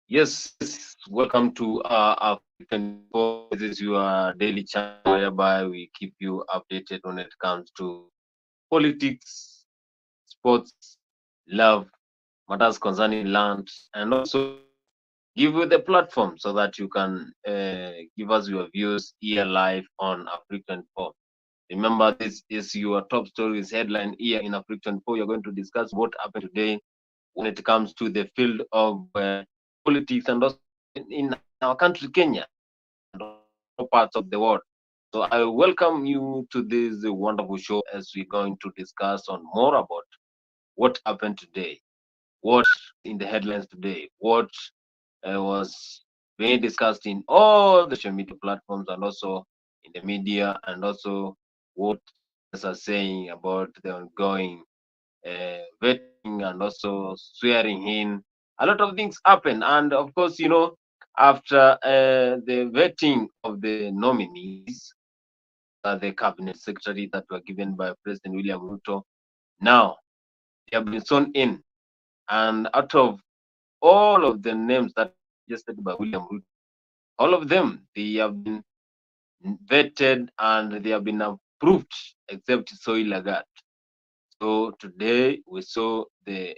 Yes, welcome to AFRIQ24. This is your daily channel whereby we keep you updated when it comes to politics, sports, love, matters concerning land, and also give you the platform so that you can give us your views here live on AFRIQ24. Remember, this is your top stories headline here in AFRIQ24. You're going to discuss what happened today when it comes to the field of politics and also in our country, Kenya, and all parts of the world. So I welcome you to this wonderful show as we're going to discuss on more about what happened today, what in the headlines today, what was being discussed in all the social media platforms and also in the media, and also what are saying about the ongoing vetting and also swearing in. A lot of things happen, and of course, after the vetting of the nominees, the cabinet secretary that were given by President William Ruto, now they have been sworn in, and out of all of the names that suggested by William Ruto, all of them they have been vetted and they have been approved, except Soy Lagat. So today we saw the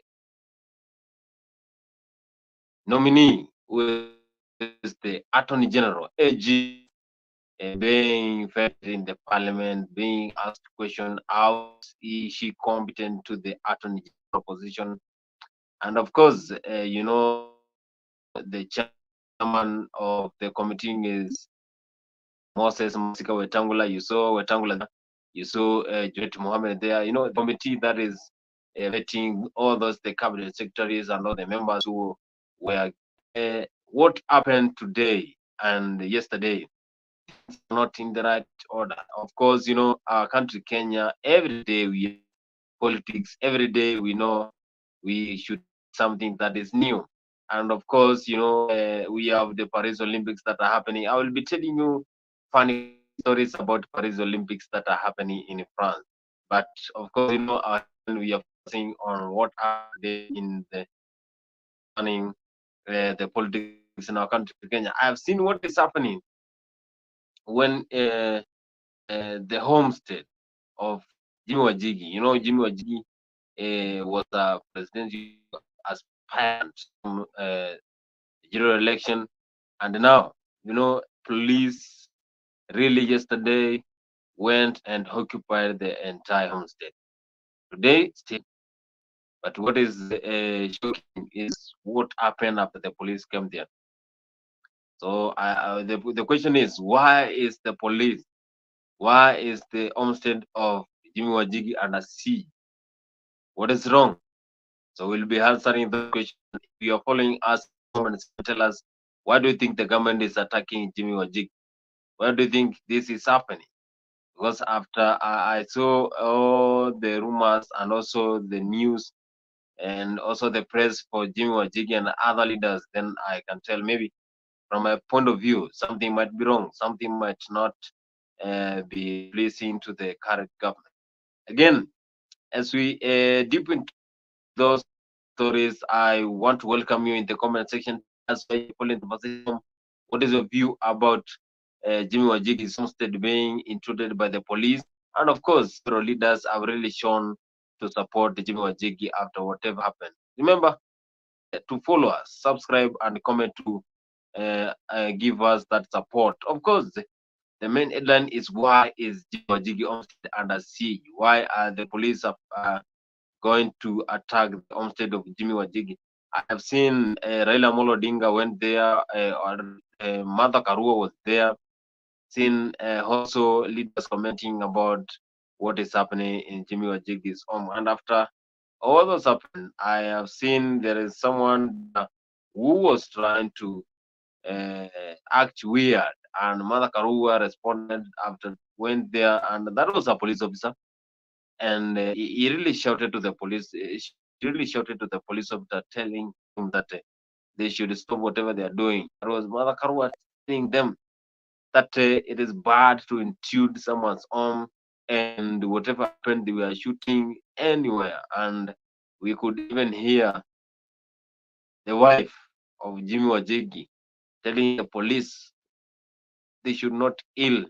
nominee, who is the Attorney General, AG, being vetted in the parliament, being asked question, how is she competent to the Attorney General position? And of course, the chairman of the committee is Moses Masika Wetangula. You saw Wetangula there. You saw Juliet Mohammed there. The committee that is vetting all those, the cabinet secretaries and all the members who were. What happened today and yesterday is not in the right order. Of course, our country, Kenya, every day we have politics, every day we know we should something that is new. And of course, we have the Paris Olympics that are happening. I will be telling you funny stories about Paris Olympics that are happening in France. But of course, we are focusing on what happened in the running the politics in our country, Kenya. I have seen what is happening when the homestead of Jimmy Wajigi. Jimmy Wajigi was a presidential aspirant from general election, and now police really yesterday went and occupied the entire homestead. Today, still, but what is shocking is what happened after the police came there. So the question is, why is the police, why is the homestead of Jimmy Wajigi under siege? What is wrong? So we'll be answering those questions. If you are following us in the comments, tell us, why do you think the government is attacking Jimmy Wajik? Why do you think this is happening? Because after I saw all the rumors and also the news and also the press for Jimmy Wajiki and other leaders, then I can tell maybe from my point of view, something might be wrong, something might not be pleasing to the current government. Again, as we deep into those stories, I want to welcome you in the comment section. Tell us where you're following the conversation. What is your view about Jimmy Wajigi's homestead being intruded by the police? And of course, several leaders have really shown to support Jimmy Wajigi after whatever happened. Remember to follow us, subscribe, and comment to give us that support. Of course, the main headline is, why is Jimmy Wajigi homestead under siege? Why are the police going to attack the homestead of Jimmy Wajigi? I have seen Raila Molo Odinga went there, or Mother Karua was there. Seen also leaders commenting about what is happening in Jimmy Wajigi's home. And after all those happened, I have seen there is someone who was trying to uh, act weird, and Mother Karua responded after went there, and that was a police officer, and he really shouted to the police. She really shouted to the police officer, telling him that they should stop whatever they are doing. That was Mother Karua telling them that it is bad to intrude someone's home, and whatever happened, they were shooting anywhere, and we could even hear the wife of Jimmy Wajigi telling the police they should not kill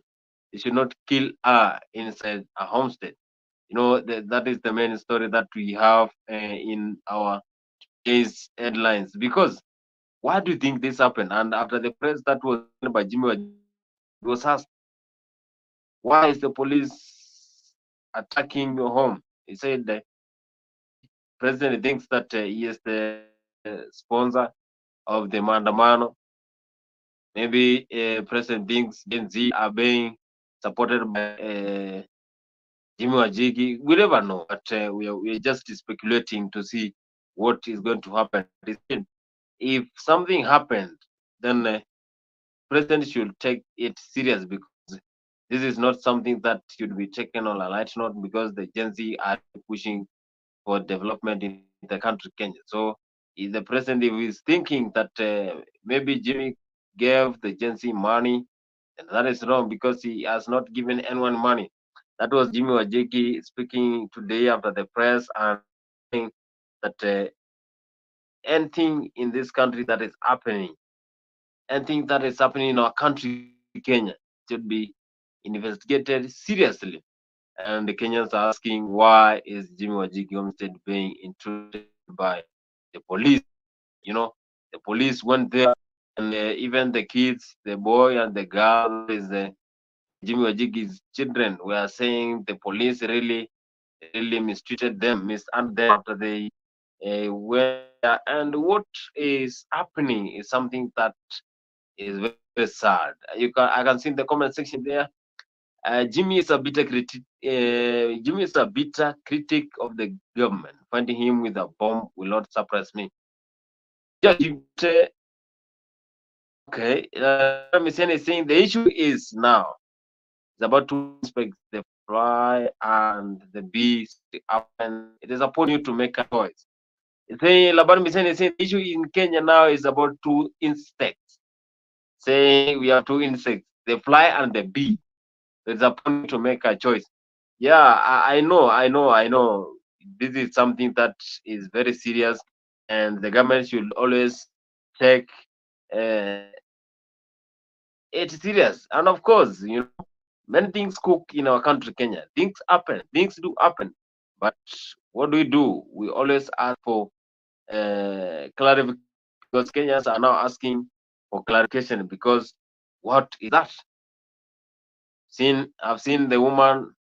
her inside a homestead. You know, that is the main story that we have in our today's headlines. Because why do you think this happened? And after the press that was given by Jimmy Wajigi, it was asked, why is the police attacking your home? He said maybe president thinks that he is the sponsor of the Mandamano. Maybe president thinks Gen Z are being supported by Jimmy Wajigi. We never know, but we are just speculating to see what is going to happen. But he said, if something happened, then president should take it serious, because this is not something that should be taken on a light note, because the Gen Z are pushing for development in the country, Kenya. So if the president, if he's thinking that maybe Jimmy gave the Gen Z money, and that is wrong, because he has not given anyone money. That was Jimmy Wajiki speaking today after the press, and saying that anything in this country that is happening, anything that is happening in our country, Kenya, should be investigated seriously. And the Kenyans are asking, why is Jimmy Wajiki Homestead being intruded by the police? You know, the police went there, and even the kids, the boy and the girl, that is Jimmy Wajiki's children, were saying the police really mistreated them, mishandled them after they went there. And what is happening is something that is very, very sad. I can see in the comment section there. Jimmy is a bitter critic of the government. Finding him with a bomb will not surprise me. Yeah, okay. Messian is saying the issue is now it's about to inspect the fly and the beast up, and it is upon you to make a choice. Laban Messian is saying the issue in Kenya now is about two insects. Saying we have two insects, the fly and the bee. It's upon you to make a choice. Yeah, I know. This is something that is very serious, and the government should always take uh, it serious. And of course, many things cook in our country, Kenya. Things happen, things do happen. But what do? We always ask for clarification, because Kenyans are now asking for clarification. Because what is that? I've seen the woman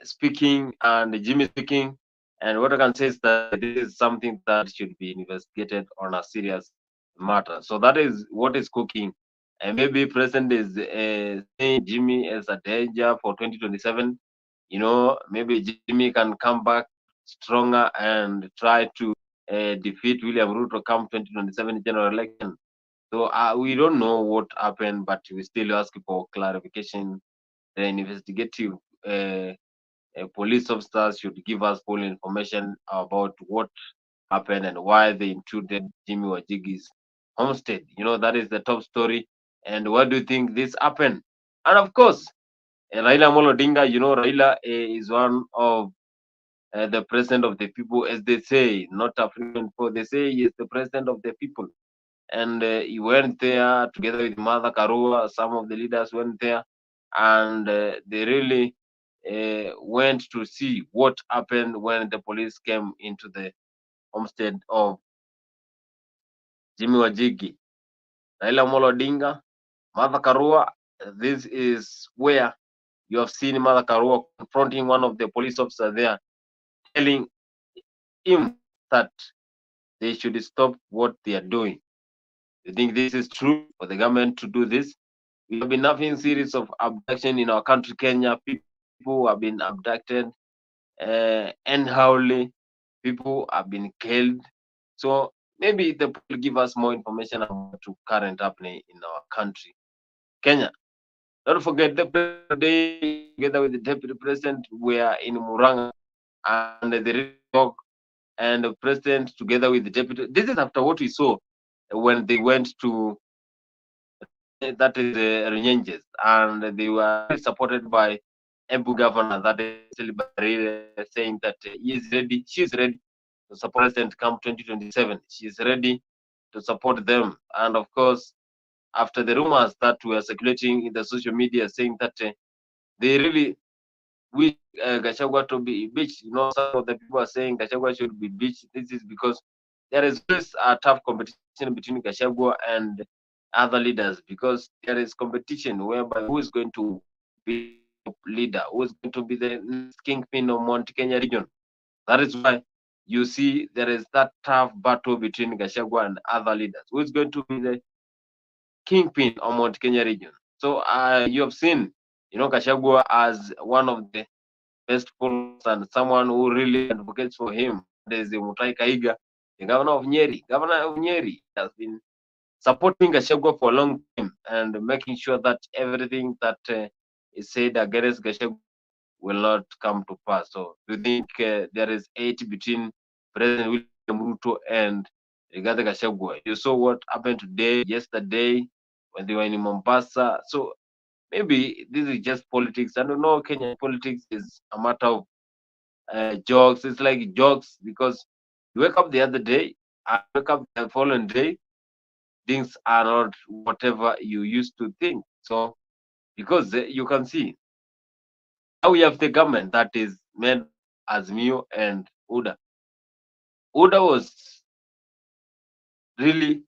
speaking and Jimmy speaking, and what I can say is that this is something that should be investigated on a serious matter. So that is what is cooking, and maybe President is saying Jimmy as a danger for 2027. Maybe Jimmy can come back stronger and try to defeat William Ruto come 2027 general election. So we don't know what happened, but we still ask for clarification. The investigative uh, police officers should give us full information about what happened and why they intruded Jimmy Wajigi's homestead. That is the top story. And what do you think this happened? And of course, Raila Amolo Odinga, Raila is one of the president of the people, as they say, not AFRIQ24. They say he is the president of the people. And he went there together with Mother Karua. Some of the leaders went there, and they really went to see what happened when the police came into the homestead of Jimmy Wajigi. Raila Amolo Odinga, Mother Karua. This is where you have seen Mother Karua confronting one of the police officers there, telling him that they should stop what they are doing. You think this is true for the government to do this? We have been having series of abduction in our country, Kenya. People have been abducted anyhowly. People have been killed. So maybe the people give us more information about the current happening in our country, Kenya. Don't forget the president today, together with the deputy president, were in Muranga, and they really talk. And the president, together with the deputy, this is after what we saw when they went to that is Runyenjes, and they were really supported by Embu governor, that is Silbarire, saying that he is ready, she is ready to support President come 2027. She is ready to support them. And of course, after the rumors that were circulating in the social media saying that they really wish Gachagua to be beached, some of the people are saying Gachagua should be beached. This is because there is always a tough competition between Gachagua and other leaders, because there is competition whereby who is going to be the leader, who is going to be the next kingpin of Mount Kenya region. That is why you see there is that tough battle between Gachagua and other leaders. Who is going to be the kingpin of Mount Kenya region? So you have seen, Gachagua as one of the best followers and someone who really advocates for him. There's the Mutai Kaiga, the governor of Nyeri. Governor of Nyeri has been supporting Gachagua for a long time and making sure that everything that is said against Gachagua will not come to pass. So do you think there is hate between President William Ruto and Rigathi Gachagua? You saw what happened today, yesterday, when they were in Mombasa. So maybe this is just politics. I don't know, Kenyan politics is a matter of jokes. It's like jokes because you wake up the other day, I wake up the following day, things are not whatever you used to think. So because you can see now we have the government that is made Azmio and Uda. Uda was really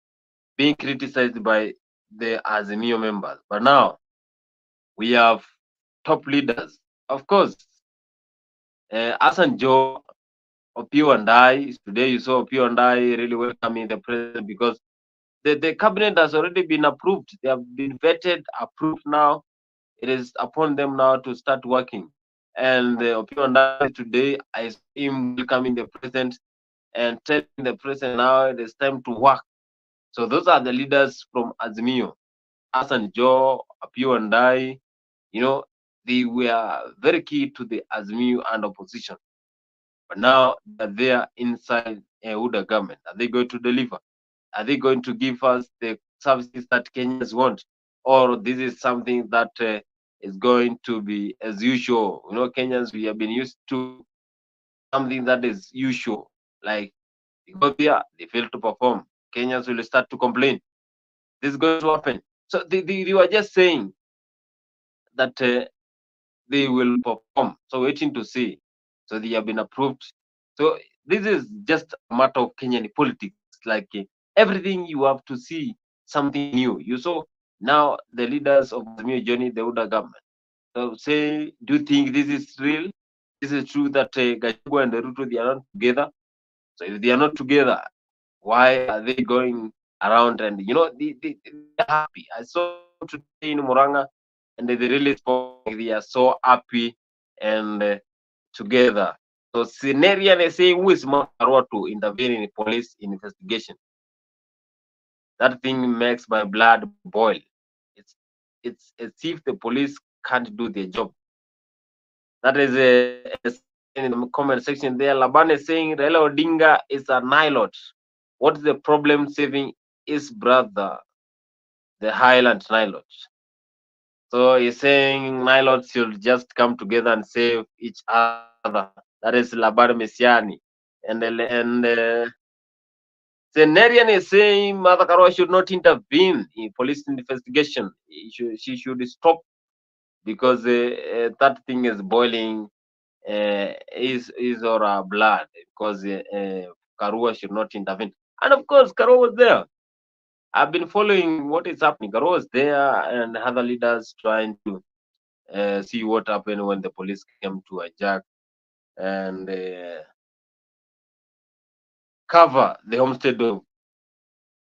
being criticized by the Azmio members, but now we have top leaders. Of course, Hassan Joe, Opio and I, today you saw Opio and I really welcoming the president because the cabinet has already been approved. They have been vetted, approved now. It is upon them now to start working. And Opio and I today, I saw him welcoming the president and telling the president now it is time to work. So those are the leaders from Azimio. Hassan Joe, Opio and I, they were very key to the Azimio and opposition. But now that they are inside a UDA government, are they going to deliver? Are they going to give us the services that Kenyans want? Or this is something that is going to be as usual? Kenyans, we have been used to something that is usual. Like they go there, they fail to perform. Kenyans will start to complain. This is going to happen. So they were just saying that they will perform. So waiting to see. So they have been approved. So this is just a matter of Kenyan politics. Like everything you have to see something new. You saw now the leaders of the new journey, the Uda government. So say, do you think this is real? This is true that Gachagua and Ruto, they are not together. So if they are not together, why are they going around and they're happy? I saw them today in Muranga and they really spoke. They are so happy and together. So Sinerian is saying who is Makarwa to intervene in police investigation. That thing makes my blood boil. It's it's as if the police can't do their job. That is in the comment section there. Laban is saying Raila Odinga is a nilot. What's the problem saving his brother, the Highland nilot? So he's saying nilots should just come together and save each other. That is Laban Messiani. And Senerian is saying Mother Karua should not intervene in police investigation. She should stop because that thing is boiling is or blood because Karua should not intervene. And of course, Karua was there. I've been following what is happening. Karua was there and other leaders trying to see what happened when the police came to hijack and cover the homestead of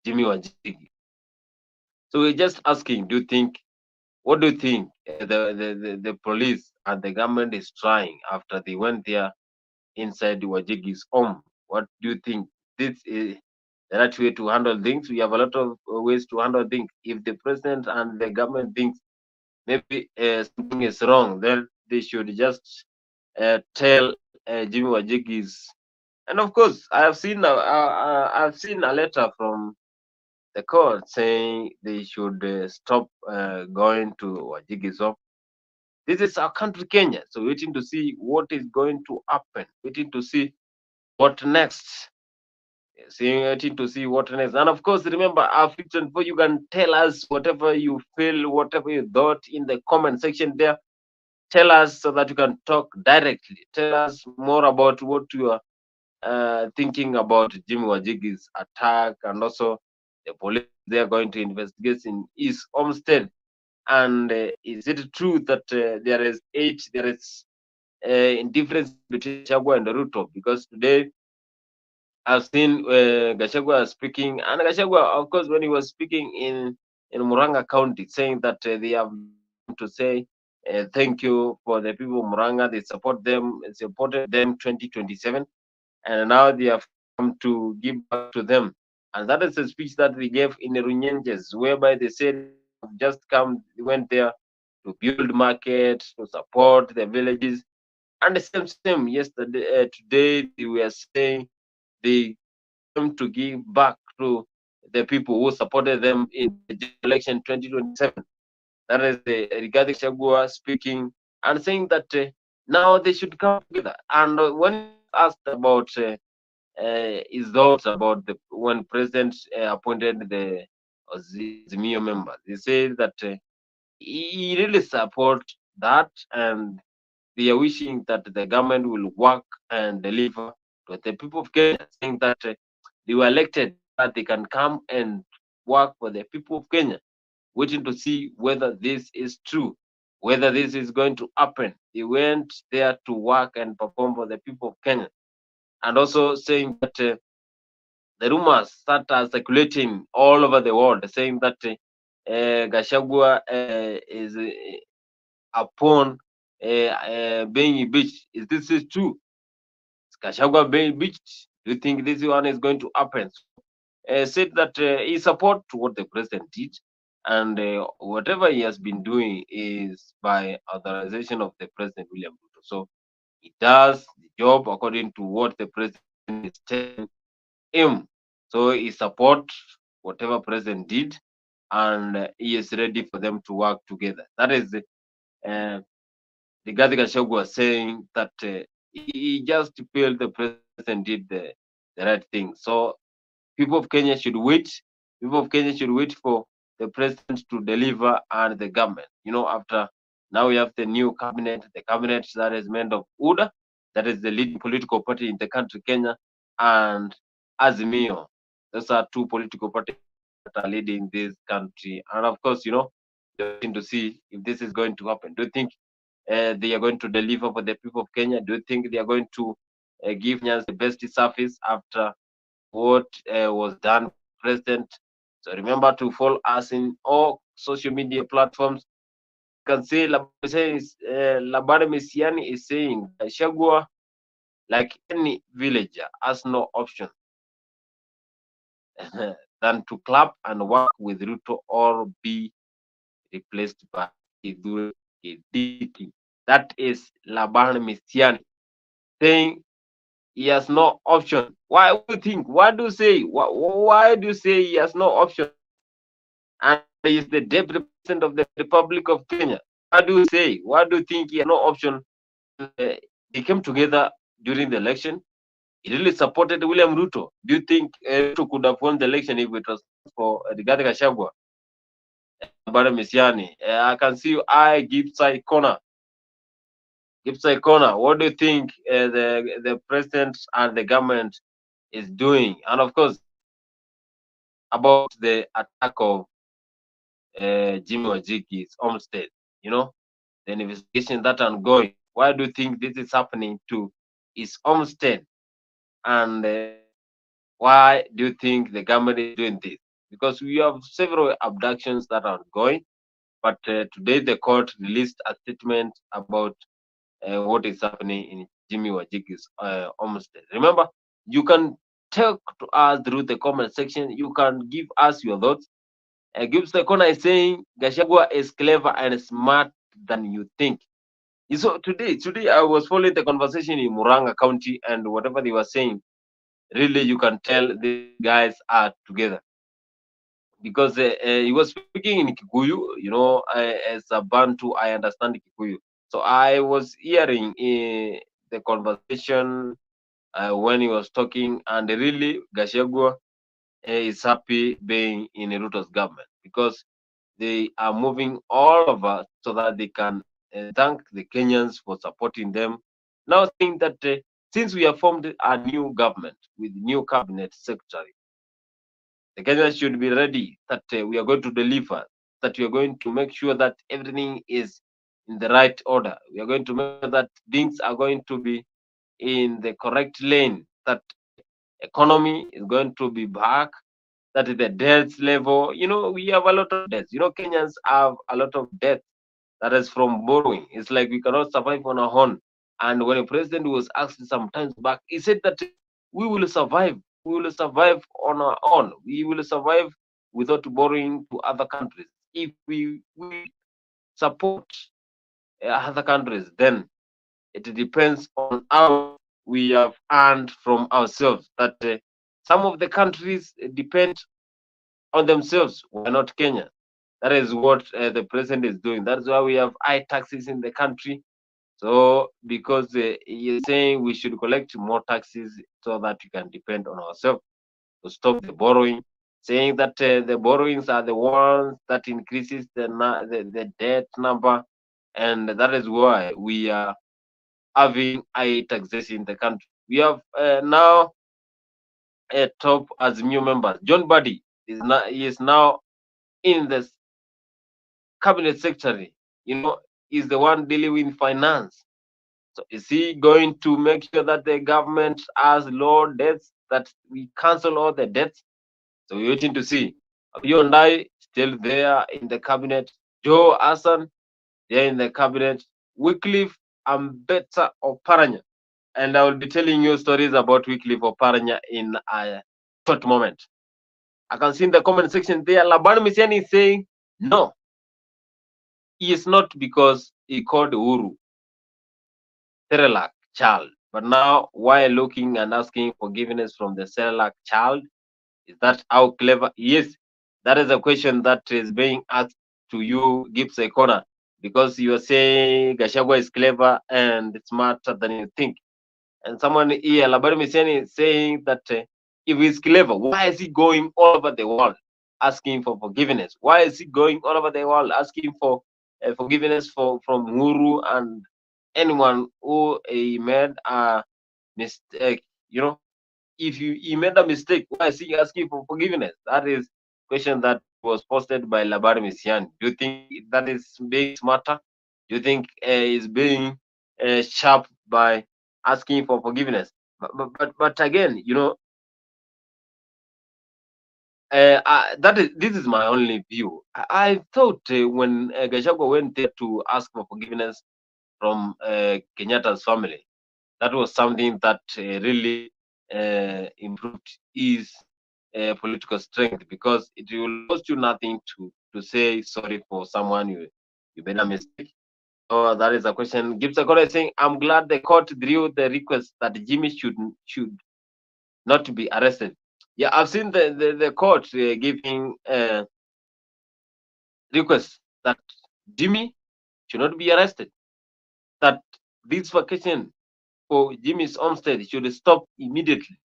Jimmy Wajigi. So we're just asking, what do you think the police and the government is trying after they went there inside Wajigi's home? What do you think? This is the right way to handle things. We have a lot of ways to handle things. If the president and the government thinks maybe something is wrong, then they should just tell Jimmy Wajigi's. And of course, I've seen a letter from the court saying they should stop going to Wajigi's home. This is our country, Kenya. So waiting to see what is going to happen. Waiting to see what next. Waiting to see what next. And of course, remember our fiction for you can tell us whatever you feel, whatever you thought in the comment section there. Tell us so that you can talk directly. Tell us more about what you are thinking about Jimmy Wajigi's attack, and also the police they are going to investigate in his homestead. And is it true that there is difference between Gachagua and Ruto? Because today I've seen Gachagua speaking, and Gachagua, of course, when he was speaking in Muranga County, saying that they have come to say thank you for the people of Muranga. They supported them 2027, and now they have come to give back to them. And that is a speech that they gave in Runyenjes, whereby they said just come, went there to build markets, to support the villages. And the same yesterday, today they were saying they came to give back to the people who supported them in the general election 2027. That is Rigathi Gachagua speaking and saying that now they should come together. And when he was asked about his thoughts about when President appointed the Azimio members, he said that he really support that, and they are wishing that the government will work and deliver to the people of Kenya, saying that they were elected so that they can come and work for the people of Kenya, waiting to see whether this is true, whether this is going to happen. They went there to work and perform for the people of Kenya, and also saying that the rumors that are circulating all over the world, saying that Gashagua is upon being impeached. Is this is true? Is Gachagua being impeached? Do you think this one is going to happen? Said that he support what the president did, and whatever he has been doing is by authorization of the president William Ruto. So he does the job according to what the president is telling him. So he support whatever president did, and he is ready for them to work together. That is the Rigathi Gachagua saying that he just feel the president did the right thing. So people of Kenya should wait. People of Kenya should wait for the president to deliver and the government. You know, after now we have the new cabinet, the cabinet that is made of UDA, that is the leading political party in the country, Kenya, and Azimio. Those are two political parties that are leading this country. And of course, you know, we're waiting to see if this is going to happen. Do you think they are going to deliver for the people of Kenya? Do you think they are going to give Kenyans the best service after what was done by the president? So remember to follow us in all social media platforms. You can see Labare Messiani is saying Shagua like any villager, has no option than to clap and work with Ruto or be replaced by Kithure Kindiki. That is Laban Misiani saying he has no option. Why do you think? Why do you say? Why do you say he has no option? And he is the deputy president of the Republic of Kenya. Why do you say? Why do you think he has no option? They came together during the election. He really supported William Ruto. Do you think Ruto could have won the election if it was not for Rigathi Gachagua? Bara Misiani, I can see you. I give side corner. Give side corner. What do you think the president and the government is doing? And of course, about the attack of Jimmy Wajiki's homestead, you know, the investigation that ongoing. Why do you think this is happening to his homestead? And why do you think the government is doing this? Because we have several abductions that are ongoing, but today the court released a statement about what is happening in Jimmy Wajiki's homestead. Remember, you can talk to us through the comment section. You can give us your thoughts. Gibbs Corner is saying Gashagwa is clever and smart than you think. So today I was following the conversation in Muranga County, and whatever they were saying, really you can tell these guys are together because he was speaking in Kikuyu. You know, as a Bantu, I understand Kikuyu. So I was hearing the conversation when he was talking, and really Gashagwa is happy being in Ruto's government because they are moving all over so that they can thank the Kenyans for supporting them. Now, saying that since we have formed a new government with new cabinet secretary, the Kenyans should be ready that we are going to deliver, that we are going to make sure that everything is in the right order. We are going to make sure that things are going to be in the correct lane, that economy is going to be back, that is the debt level. You know, we have a lot of debts. You know, Kenyans have a lot of debt that is from borrowing. It's like we cannot survive on our own. And when the president was asked some times back, he said that we will survive. We will survive on our own. We will survive without borrowing to other countries. If we support other countries, then it depends on how we have earned from ourselves. That some of the countries depend on themselves. We're not Kenya. That is what the president is doing. That's why we have high taxes in the country. So, because he is saying we should collect more taxes so that we can depend on ourselves to stop the borrowing, saying that the borrowings are the ones that increases the debt number, and that is why we are having high taxes in the country. We have now a top as new members. John Buddy is now in the cabinet secretary. You know, is the one dealing with finance. So is he going to make sure that the government has low debts, that we cancel all the debts? So we're waiting to see. You and I still there in the cabinet. Joe Hassan there in the cabinet. Wycliffe Ambetsa Oparanya. And I will be telling you stories about Wycliffe Oparanya in a short moment. I can see in the comment section there, Laban Misiani is saying, no, he is not, because he called Uhuru Serelak child. But now, while looking and asking forgiveness from the Serelak child, is that how clever he is? That is a question that is being asked to you, Gibbs Ekona, because you are saying Gashagwa is clever and smarter than you think. And someone here, Labari Misiani, is saying that if he's clever, why is he going all over the world asking for forgiveness? Why is he going all over the world asking for forgiveness from Uhuru and anyone who made a mistake? You know, if he made a mistake, why is he asking for forgiveness? That is question that was posted by Labari Misiani. Do you think that is being smarter? Do you think is being sharp by asking for forgiveness? But again, you know, this is my only view. I thought when Gachagua went there to ask for forgiveness from Kenyatta's family, That was something that really improved his political strength, because it will cost you nothing to say sorry for someone you made a mistake. So that is a question. Gibbs Akora is saying, I'm glad the court drew the request that Jimmy should not be arrested. Yeah, I've seen the court giving request that Jimmy should not be arrested, that this vacation for Jimmy's homestead should stop immediately,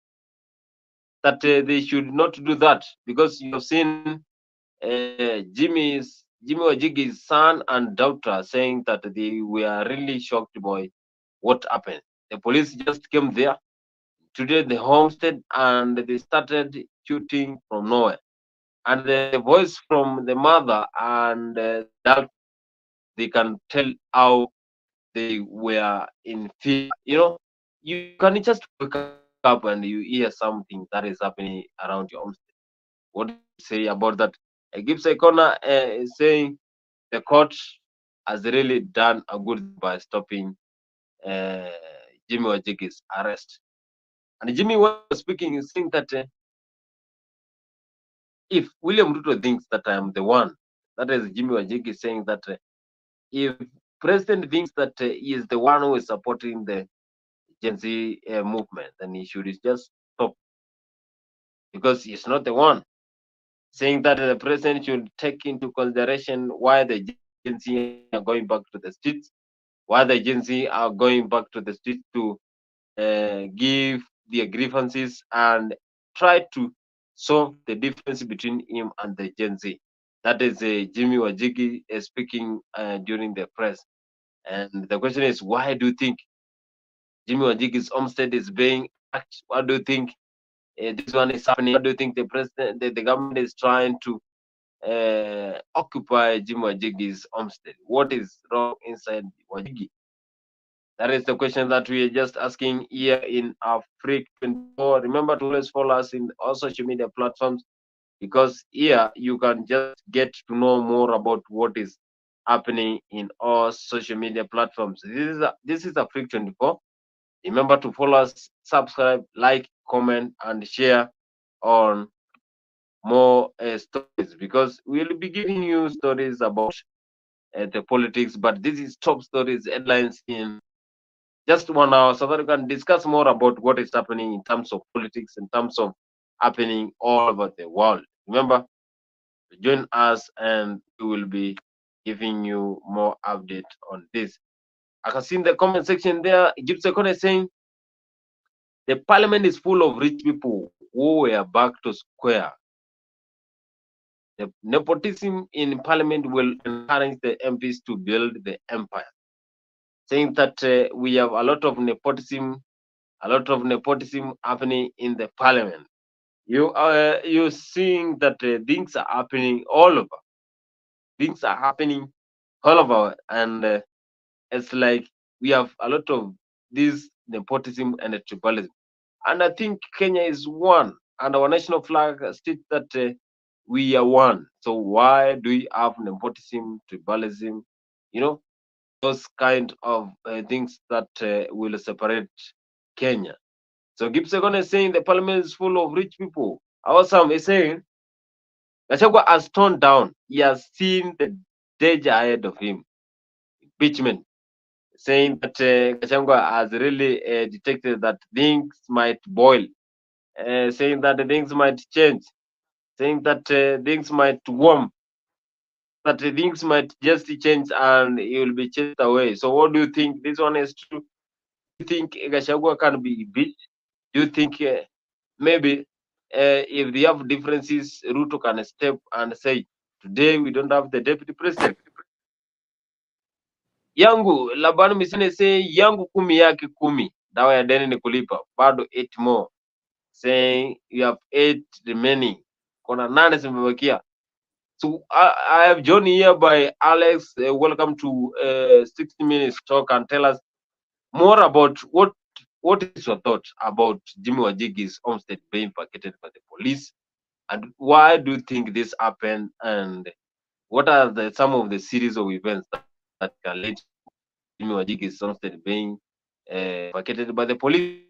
that they should not do that, because you have seen Jimmy Wajigi's son and daughter saying that they were really shocked by what happened. The police just came there, today the homestead, and they started shooting from nowhere. And the voice from the mother and the daughter, they can tell how they were in fear. You know, you can just wake up and you hear something that is happening around your homestead. What do you say about that? Gibbs Icona is saying the court has really done a good thing by stopping uh, Jimmy Wajigi's arrest. And Jimmy was speaking, is saying that if William Ruto thinks that I am the one, that is Jimmy Wajigi saying that if President thinks that he is the one who is supporting the Gen Z movement, then he should just stop, because he's not the one. Saying that the president should take into consideration why the Gen Z are going back to the streets, why the Gen Z are going back to the streets to give their grievances and try to solve the difference between him and the Gen Z. That is Jimmy Wajigi speaking during the press. And the question is, why do you think Jimmy Wajigi's homestead is being attacked? What do you think this one is happening? What do you think the president, the government is trying to occupy Jimmy Wajigi's homestead? What is wrong inside Wajigi? That is the question that we are just asking here in AFRIQ24. Remember to always follow us in all social media platforms, because here you can just get to know more about what is happening in all social media platforms. This is AFRIQ24. Remember to follow us, subscribe, like, comment, and share on more stories, because we'll be giving you stories about the politics, but this is top stories, headlines in just 1 hour, so that we can discuss more about what is happening in terms of politics, in terms of happening all over the world. Remember, join us and we will be giving you more update on this. I can see in the comment section there, Gypsy is saying the parliament is full of rich people who were back to square. The nepotism in parliament will encourage the MPs to build the empire. Saying that we have a lot of nepotism happening in the parliament. You're seeing that things are happening all over. Things are happening all over, and it's like we have a lot of this nepotism and tribalism. And I think Kenya is one, and our national flag states that we are one. So why do we have nepotism, tribalism? You know, those kind of things that will separate Kenya. So Gibson is saying the parliament is full of rich people. Awesome is saying Gachagua has toned down. He has seen the danger ahead of him. Impeachment, saying that Gachagua has really detected that things might boil, saying that the things might change, saying that things might warm, that things might just change and he will be chased away. So what do you think? This one is true. Do you think Gachagua can be impeached? Do you think maybe if they have differences, Ruto can step and say, today we don't have the deputy president? Yangu Laban Misine say yangu kumi yake kumi, dawa ya deni ni kulipa, bado 8 more, saying you have 8 remaining, kona 8 zimebakia. So I have joined here by Alex. Welcome to 60 Minutes Talk, and tell us more about what is your thought about Jimmy Wajigi's homestead being vacated by the police, and why do you think this happened, and what are some of the series of events that can lead to Jimmy Wajigi's homestead being vacated by the police.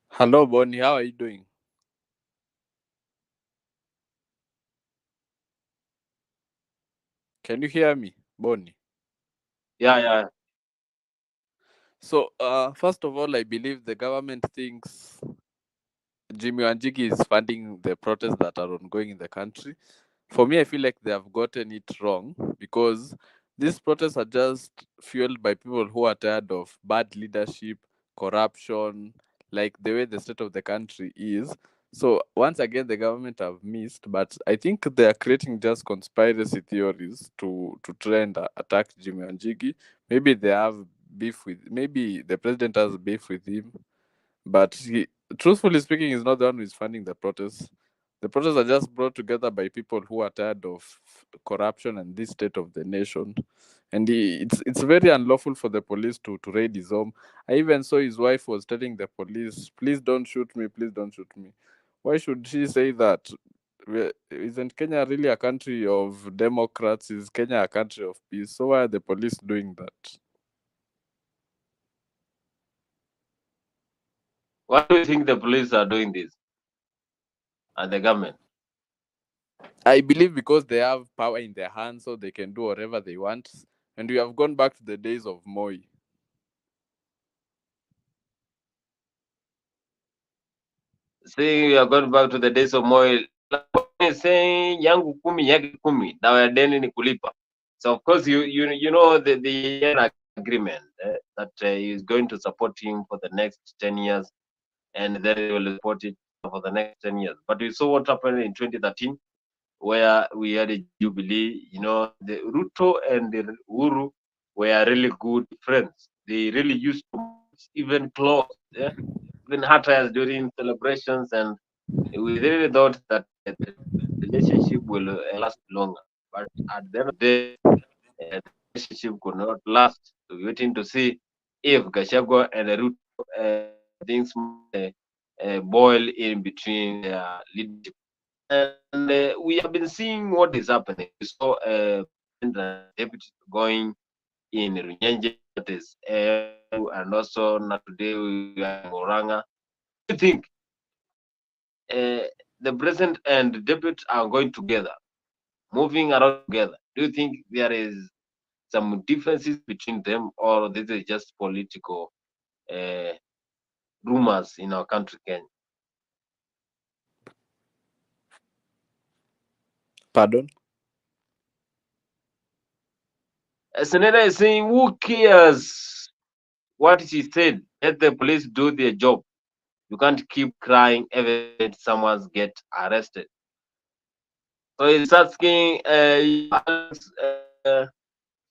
Hello, Bonnie. How are you doing? Can you hear me, Bonnie? Yeah, yeah. So, first of all, I believe the government thinks Jimmy Wanjigi is funding the protests that are ongoing in the country. For me, I feel like they have gotten it wrong because these protests are just fueled by people who are tired of bad leadership, corruption, like the way the state of the country is. So once again, the government have missed, but I think they are creating just conspiracy theories to try and attack Jimmy Wanjigi. Maybe they have beef with, maybe the president has beef with him, but truthfully speaking, he's not the one who is funding the protests. The protests are just brought together by people who are tired of corruption and this state of the nation. And it's very unlawful for the police to raid his home. I even saw his wife was telling the police, "Please don't shoot me, please don't shoot me." Why should she say that? Isn't Kenya really a country of democrats? Is Kenya a country of peace? So why are the police doing that? Why do you think the police are doing this and the government? I believe because they have power in their hands, so they can do whatever they want. And we have gone back to the days of Moi. Saying we are going back to the days of Moi, saying yangu kumi yake kumi, dawa ya deni ni kulipa. So of course you know the agreement that he is going to support him for the next 10 years, and then he will support it for the next 10 years. But we saw what happened in 2013, where we had a jubilee. You know, the Ruto and the Uhuru were really good friends. They really used to even close, yeah, even attires during celebrations, and we really thought that the relationship will last longer. But at the end of the day, the relationship could not last. So we're waiting to see if Gachagua and Ruto things might boil in between their leadership. And we have been seeing what is happening. We saw the deputy going in Runyenje, that is, and also not today we are in Moranga. Do you think the president and the deputy are going together, moving around together? Do you think there is some differences between them, or this is just political uh, rumors in our country, Kenya? Pardon? Senator is saying, who cares what she said? Let the police do their job. You can't keep crying every time someone's get arrested. So he's asking Alex,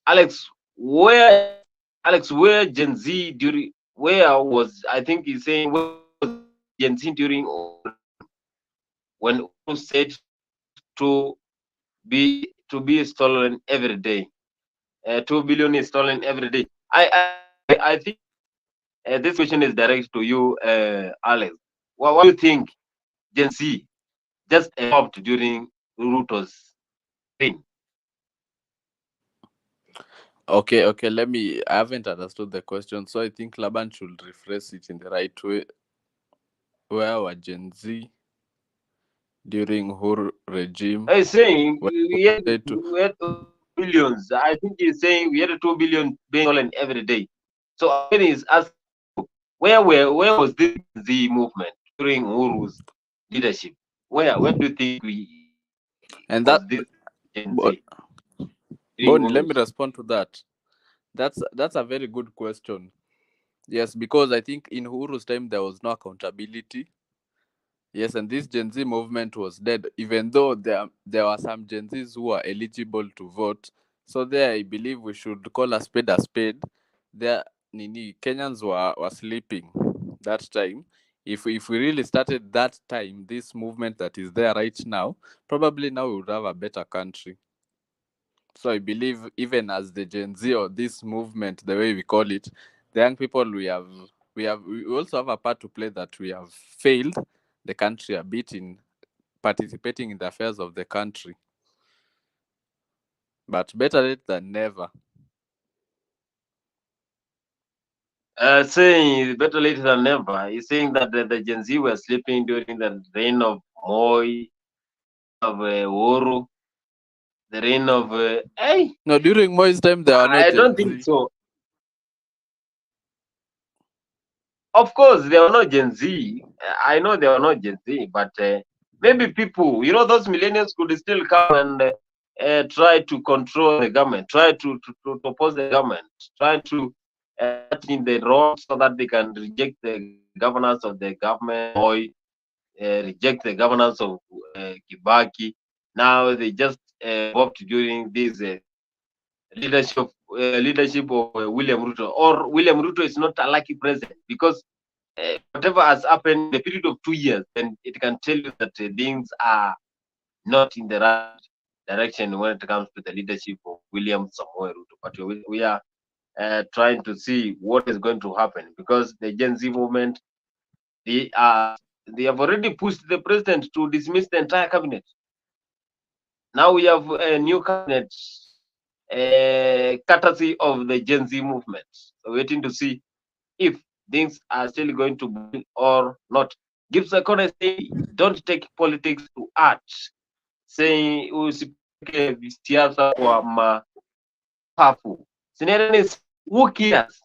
Alex, where where Gen Z during where was I think he's saying where was Gen Z during when Uhuru said to be stolen every day. 2 billion is stolen every day. I think this question is direct to you, Alex. What do you think Gen Z just evolved during Ruto's reign? Okay. I haven't understood the question, so I think Laban should rephrase it in the right way. Where were Gen Z during Hur regime? He's saying When it was said to, we had billions. I think he's saying we had 2 billion being stolen every day. So again, he's asking, where was this Gen Z movement during Uru's leadership? Where do you think we and that, was this Gen Bo- Z during Bonnie, let me Uru's? respond to that. That's a very good question. Yes, because I think in Huru's time there was no accountability. Yes, and this Gen Z movement was dead, even though there were some Gen Zs who were eligible to vote. So there, I believe we should call a spade a spade. There, Nini Kenyans were sleeping that time. If we really started that time, this movement that is there right now, probably now we would have a better country. So I believe even as the Gen Z or this movement, the way we call it, the young people we also have a part to play that we have failed the country a bit in participating in the affairs of the country. But better late than never. Saying better late than never. He's saying that the Gen Z were sleeping during the reign of Moi, of Oru, the reign of hey. No, during Moi's time there are no I Gen don't think Z. so. Of course, there were no Gen Z. I know there were no Gen Z, but maybe people, those millennials could still come and try to control the government, try to oppose the government, try to march in the road so that they can reject the governance of the government, or reject the governance of Kibaki. Now they just evolved during this leadership of William Ruto. Or William Ruto is not a lucky president, because whatever has happened in the period of 2 years, then it can tell you that things are not in the right direction when it comes to the leadership of William Samoei Ruto. But we are trying to see what is going to happen, because the Gen Z movement, they are they have already pushed the president to dismiss the entire cabinet. Now we have a new cabinet, courtesy of the Gen Z movement. So waiting to see if things are still going to be or not. Gibbs Akone say, don't take politics to art, saying usipeleke siasa kwa mapafu. Sineren is, who cares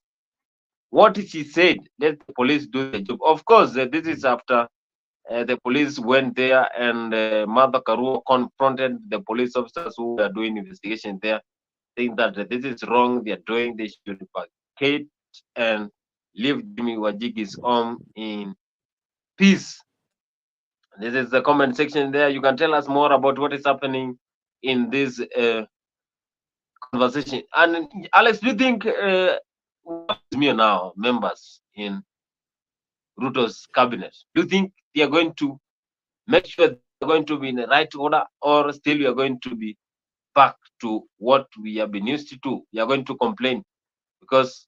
what she said? Let the police do the job. Of course, this is after the police went there, and Mother Karua confronted the police officers who were doing investigation there, saying that this is wrong, they are doing, they should vacate and leave Jimmy Wajigi's home in peace. This is the comment section there. You can tell us more about what is happening in this conversation. And Alex, do you think we have me now members in Ruto's cabinet? Do you think they are going to make sure they're going to be in the right order, or still we are going to be back to what we have been used to? We are going to complain because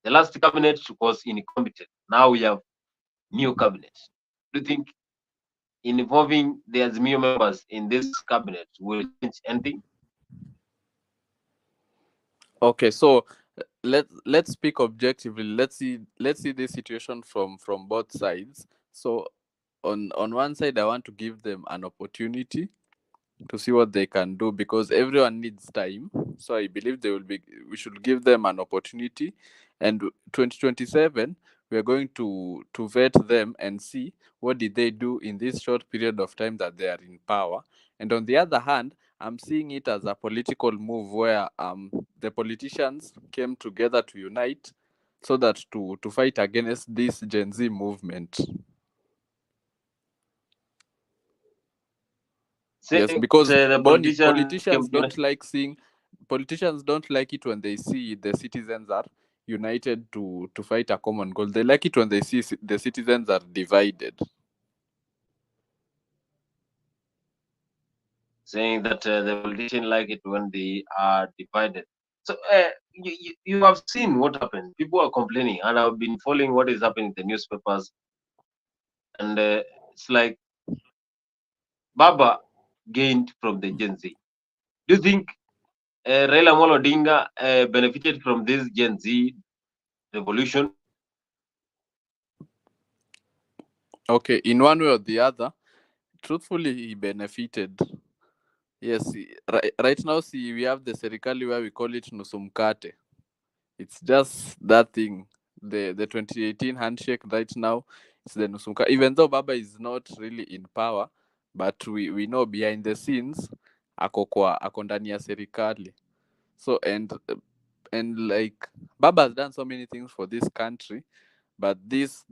the last cabinet was incompetent. Now we have new cabinet. Do you think involving the Azimio members in this cabinet will change anything? Okay, so let's speak objectively. Let's see this situation from both sides. So on one side, I want to give them an opportunity to see what they can do, because everyone needs time. So I believe we should give them an opportunity, and 2027 we are going to vet them and see what did they do in this short period of time that they are in power. And on the other hand, I'm seeing it as a political move where the politicians came together to unite so that to fight against this Gen Z movement. Yes, Saying because that the Bonnie, politicians came to politicians don't like it when they see the citizens are united to fight a common goal. They like it when they see the citizens are divided. saying that the politicians like it when they are divided. So you have seen what happened. People are complaining, and I've been following what is happening in the newspapers, and it's like Baba gained from the Gen Z. Do you think Raila Amolo Odinga benefited from this Gen Z revolution? Okay, in one way or the other, truthfully, he benefited. Yes, right now, see, we have the serikali where we call it nusumkate. It's just that thing. The 2018 handshake right now, it's the nusumkate. Even though Baba is not really in power, but we know behind the scenes, ako ndani ya serikali. So and like Baba has done so many things for this country, but this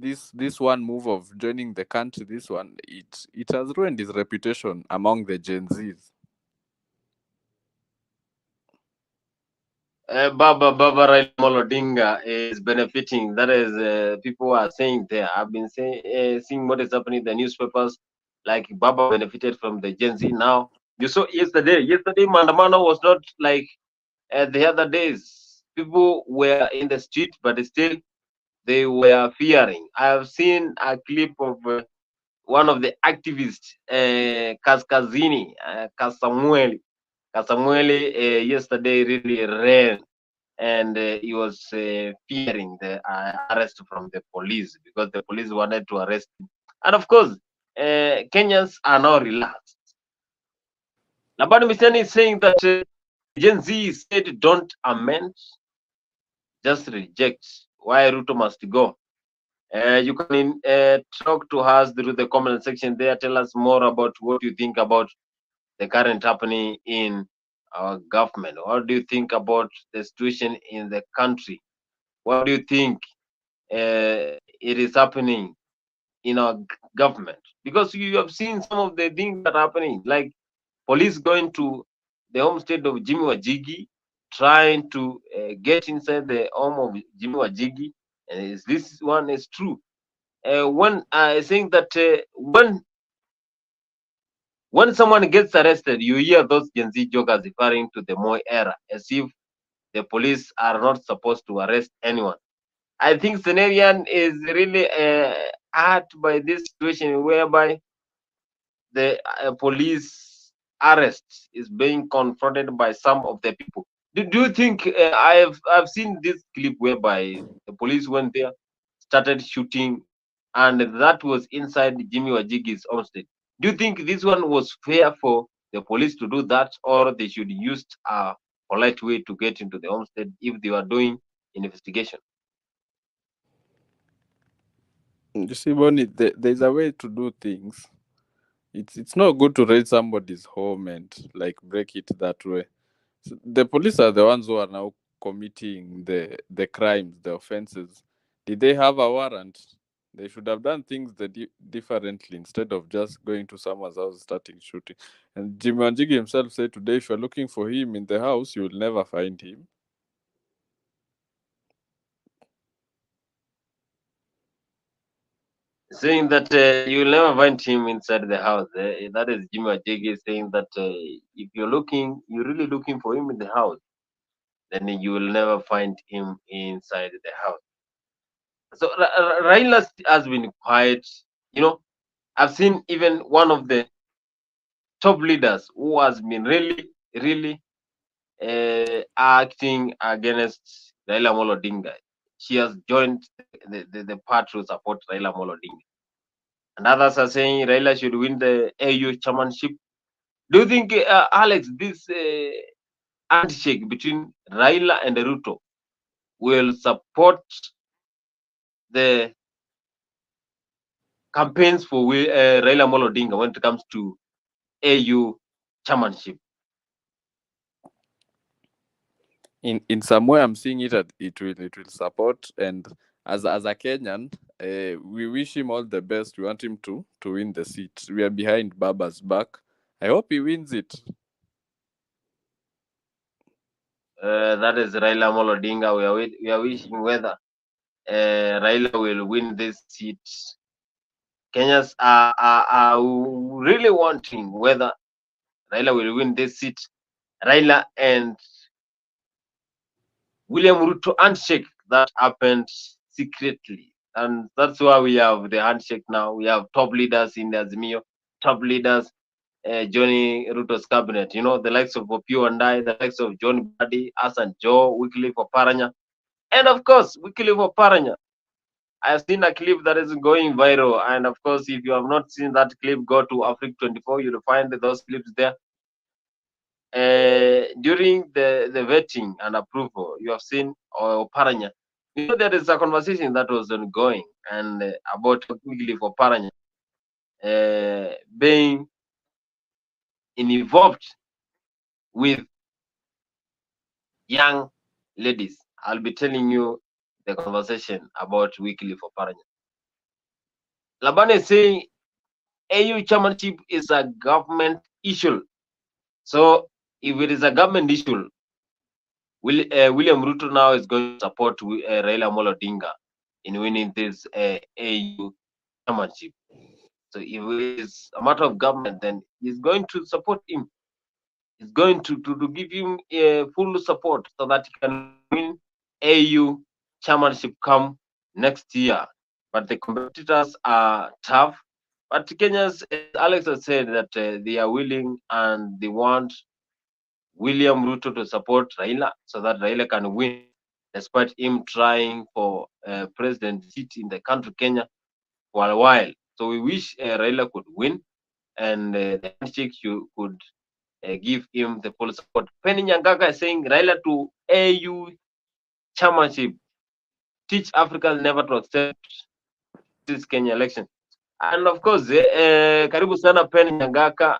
one move of joining the country, this one, it has ruined his reputation among the Gen Zs. Baba Raila Amolo Odinga is benefiting. That is, people are saying there. I've been seeing what is happening in the newspapers. Like Baba benefited from the Gen Z. Now you saw yesterday. Yesterday, Mandamano was not like the other days. People were in the street, but still they were fearing. I have seen a clip of one of the activists, Kaskazini, Kasamueli. Kasamueli yesterday really ran and he was fearing the arrest from the police because the police wanted to arrest him. And of course, Kenyans are now relaxed. Labani Misani is saying that Gen Z said don't amend, just reject. Why Ruto must go? You can talk to us through the comment section there. Tell us more about what you think about the current happening in our government. What do you think about the situation in the country? What do you think it is happening in our government? Because you have seen some of the things that are happening, like police going to the homestead of Jimmy Wajigi, trying to get inside the home of Jimmy Wajigi. And is this one is true? When I think that when someone gets arrested, you hear those Gen Z jokers referring to the Moi era as if the police are not supposed to arrest anyone. I think Senerian is really hurt by this situation whereby the police arrest is being confronted by some of the people. Do you think I've seen this clip whereby the police went there, started shooting, and that was inside Jimmy Wajigi's homestead. Do you think this one was fair for the police to do that, or they should use a polite way to get into the homestead if they were doing investigation? You see, Bonnie, there's a way to do things. It's not good to raid somebody's home and like break it that way. So the police are the ones who are now committing the crimes, the offenses. Did they have a warrant? They should have done things differently instead of just going to someone's house starting shooting. And Jim Wanjigi himself said today, if you're looking for him in the house, you will never find him. Saying that you'll never find him inside the house. That is Jimmy Wajigi saying that if you're really looking for him in the house, then you will never find him inside the house. So Raila has been quiet. You know, I've seen even one of the top leaders who has been really acting against Raila Amolo Odinga. She has joined the part to support Raila Amolo Odinga. And others are saying Raila should win the AU chairmanship. Do you think, Alex, this handshake between Raila and Ruto will support the campaigns for Raila Amolo Odinga when it comes to AU chairmanship? In some way, I'm seeing it will support. And as a Kenyan, we wish him all the best. We want him to win the seat. We are behind Baba's back. I hope he wins it. That is Raila Amolo Odinga. We are wishing whether Raila will win this seat. Kenyans are really wanting whether Raila will win this seat. Raila and William Ruto handshake that happened secretly. And that's why we have the handshake now. We have top leaders in the Azimio, top leaders joining Ruto's cabinet. You know, the likes of Opio and I, the likes of John Badi, us and Joe, Wycliffe Oparanya. And of course, Wycliffe Oparanya. I have seen a clip that is going viral. And of course, if you have not seen that clip, go to AFRIQ24. You'll find those clips there. During the vetting and approval, you have seen Oparanya. You know, there is a conversation that was ongoing and about Wycliffe Oparanya being involved with young ladies. I'll be telling you the conversation about Wycliffe Oparanya. Laban is saying AU chairmanship is a government issue. So if it is a government issue, William Ruto now is going to support Raila Amolo Odinga in winning this AU chairmanship. So if it is a matter of government, then he's going to support him. He's going to give him full support so that he can win AU chairmanship come next year. But the competitors are tough. But Kenyans, as Alex has said, that they are willing and they want William Ruto to support Raila so that Raila can win, despite him trying for president seat in the country Kenya for a while. So we wish Raila could win, and the handshake you could give him the full support. Penny Nyangaka is saying Raila to AU chairmanship, teach Africans never to accept this Kenya election. And of course, karibu sana Penny Nyangaka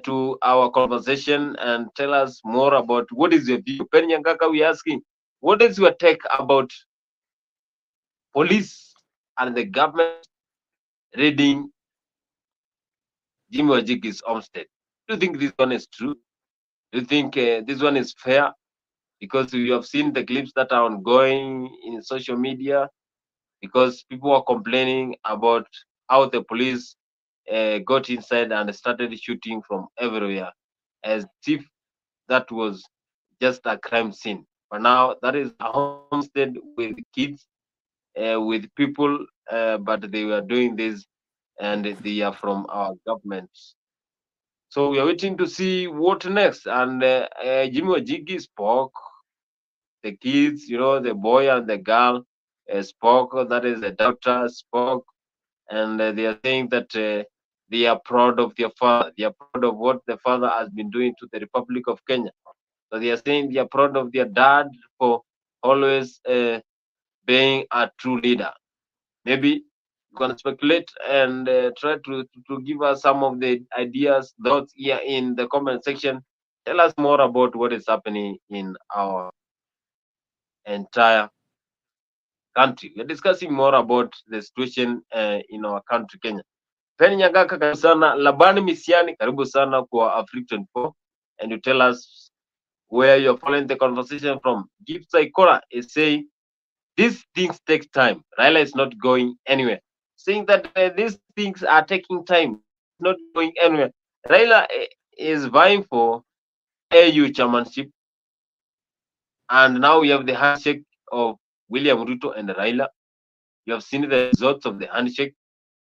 to our conversation and tell us more about what is your view. Penny Nyangaka, we asking, what is your take about police and the government raiding Jimmy Wajiki's homestead? Do you think this one is true? Do you think this one is fair? Because we have seen the clips that are ongoing in social media, because people are complaining about how the police got inside and started shooting from everywhere, as if that was just a crime scene. But now that is a homestead with kids, with people, but they were doing this, and they are from our government. So we are waiting to see what next. And Jimmy Wajigi spoke, the kids, the boy and the girl spoke, that is the daughter spoke, and they are saying that they are proud of their father. They are proud of what the father has been doing to the Republic of Kenya. So they are saying they are proud of their dad for always being a true leader. Maybe you can speculate and try to give us some of the ideas, thoughts here in the comment section. Tell us more about what is happening in our entire country. We're discussing more about the situation in our country, Kenya. Penny Nyagaka, karibu sana. Labani Misiani, karibu sana kwa AFRIQ24, and you tell us where you're following the conversation from. Gift Saikora is saying these things take time. Raila is not going anywhere. Saying that these things are taking time. Raila is not going anywhere. Raila is vying for AU chairmanship, and now we have the handshake of William Ruto and Raila. You have seen the results of the handshake.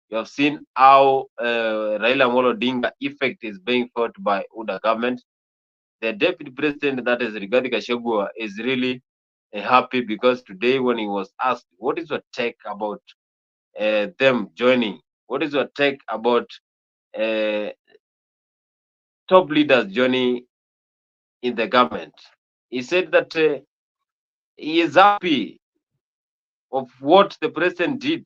You have seen how Raila Amolo Odinga effect is being fought by UDA government. The deputy president, that is Rigathi Gachagua, is really happy because today when he was asked, what is your take about them joining? What is your take about uh, top leaders joining in the government? He said that he is happy of what the president did.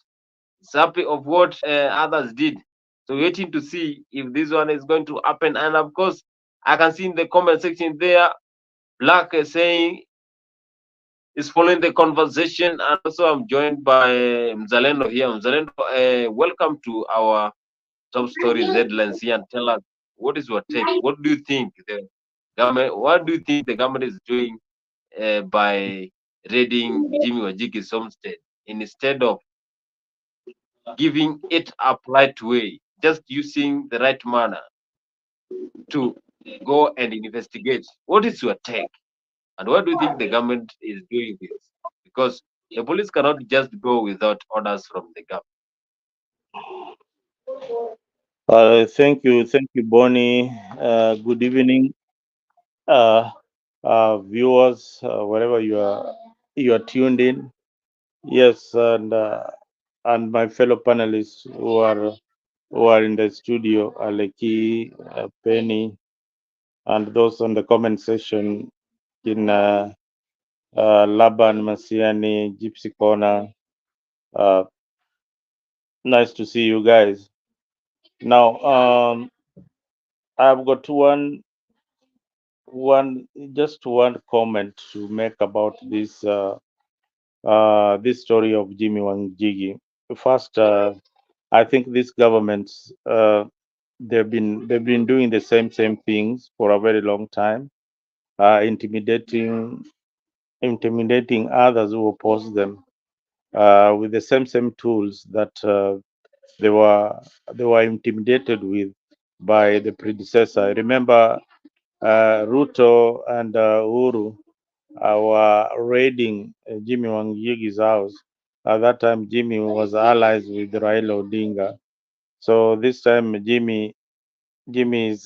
He's happy of what others did. So waiting to see if this one is going to happen. And of course, I can see in the comment section there, Black is saying is following the conversation, and also I'm joined by Mzalendo here. Mzalendo, welcome to our top stories headlines here, and tell us what is your take. What do you think the government? What do you think the government is doing by raiding Jimmy Wajiki's homestead instead of giving it a polite way, just using the right manner to go and investigate? What is your take? And why do you think the government is doing this? Because the police cannot just go without orders from the government. Thank you, Bonnie. Good evening, uh, viewers, wherever you are tuned in. Yes, and my fellow panelists who are in the studio, Aleki, Penny, and those on the comment section in Laban, Masiani, Gypsy Corner. Uh, nice to see you guys. Now, I've got one comment to make about this story of Jimmy Wanjigi. First, I think these governments they've been doing the same things for a very long time, intimidating others who oppose them with the same tools that they were intimidated with by the predecessor. I remember Ruto and Uhuru were raiding Jimmy Wangigi's house. At that time, Jimmy was allies with Raila Odinga. So this time, Jimmy Jimmy is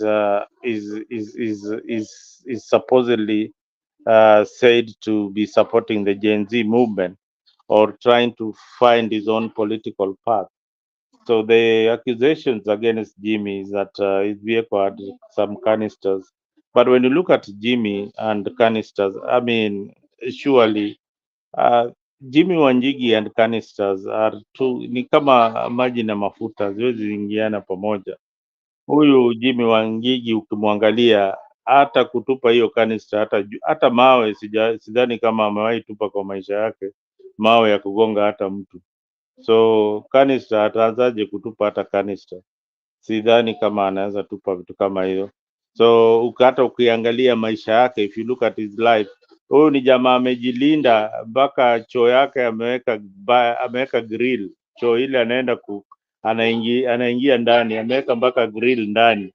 supposedly said to be supporting the Gen Z movement or trying to find his own political path. So the accusations against Jimmy is that his vehicle had some canisters. But when you look at Jimmy and canisters, I mean, surely uh, Jimmy Wanjigi and canisters are two, ni kama maji na mafuta, haziwezi ingiana pamoja. Huyu Jimmy Wangigi ukimwangalia hata kutupa hiyo kanister hata mawe sidhani kama amewahi tupa kwa maisha yake mawe ya kugonga hata mtu. So kanister ataanzaje kutupa hata kanister? Sidhani kama anaweza tupa vitu kama hiyo. So hata ukiangalia maisha yake, if you look at his life, huyu ni jamaa amejilinda mpaka choo yake ameweka grill. Choo ile anaenda anaingia ndani, ameweka mpaka grill ndani.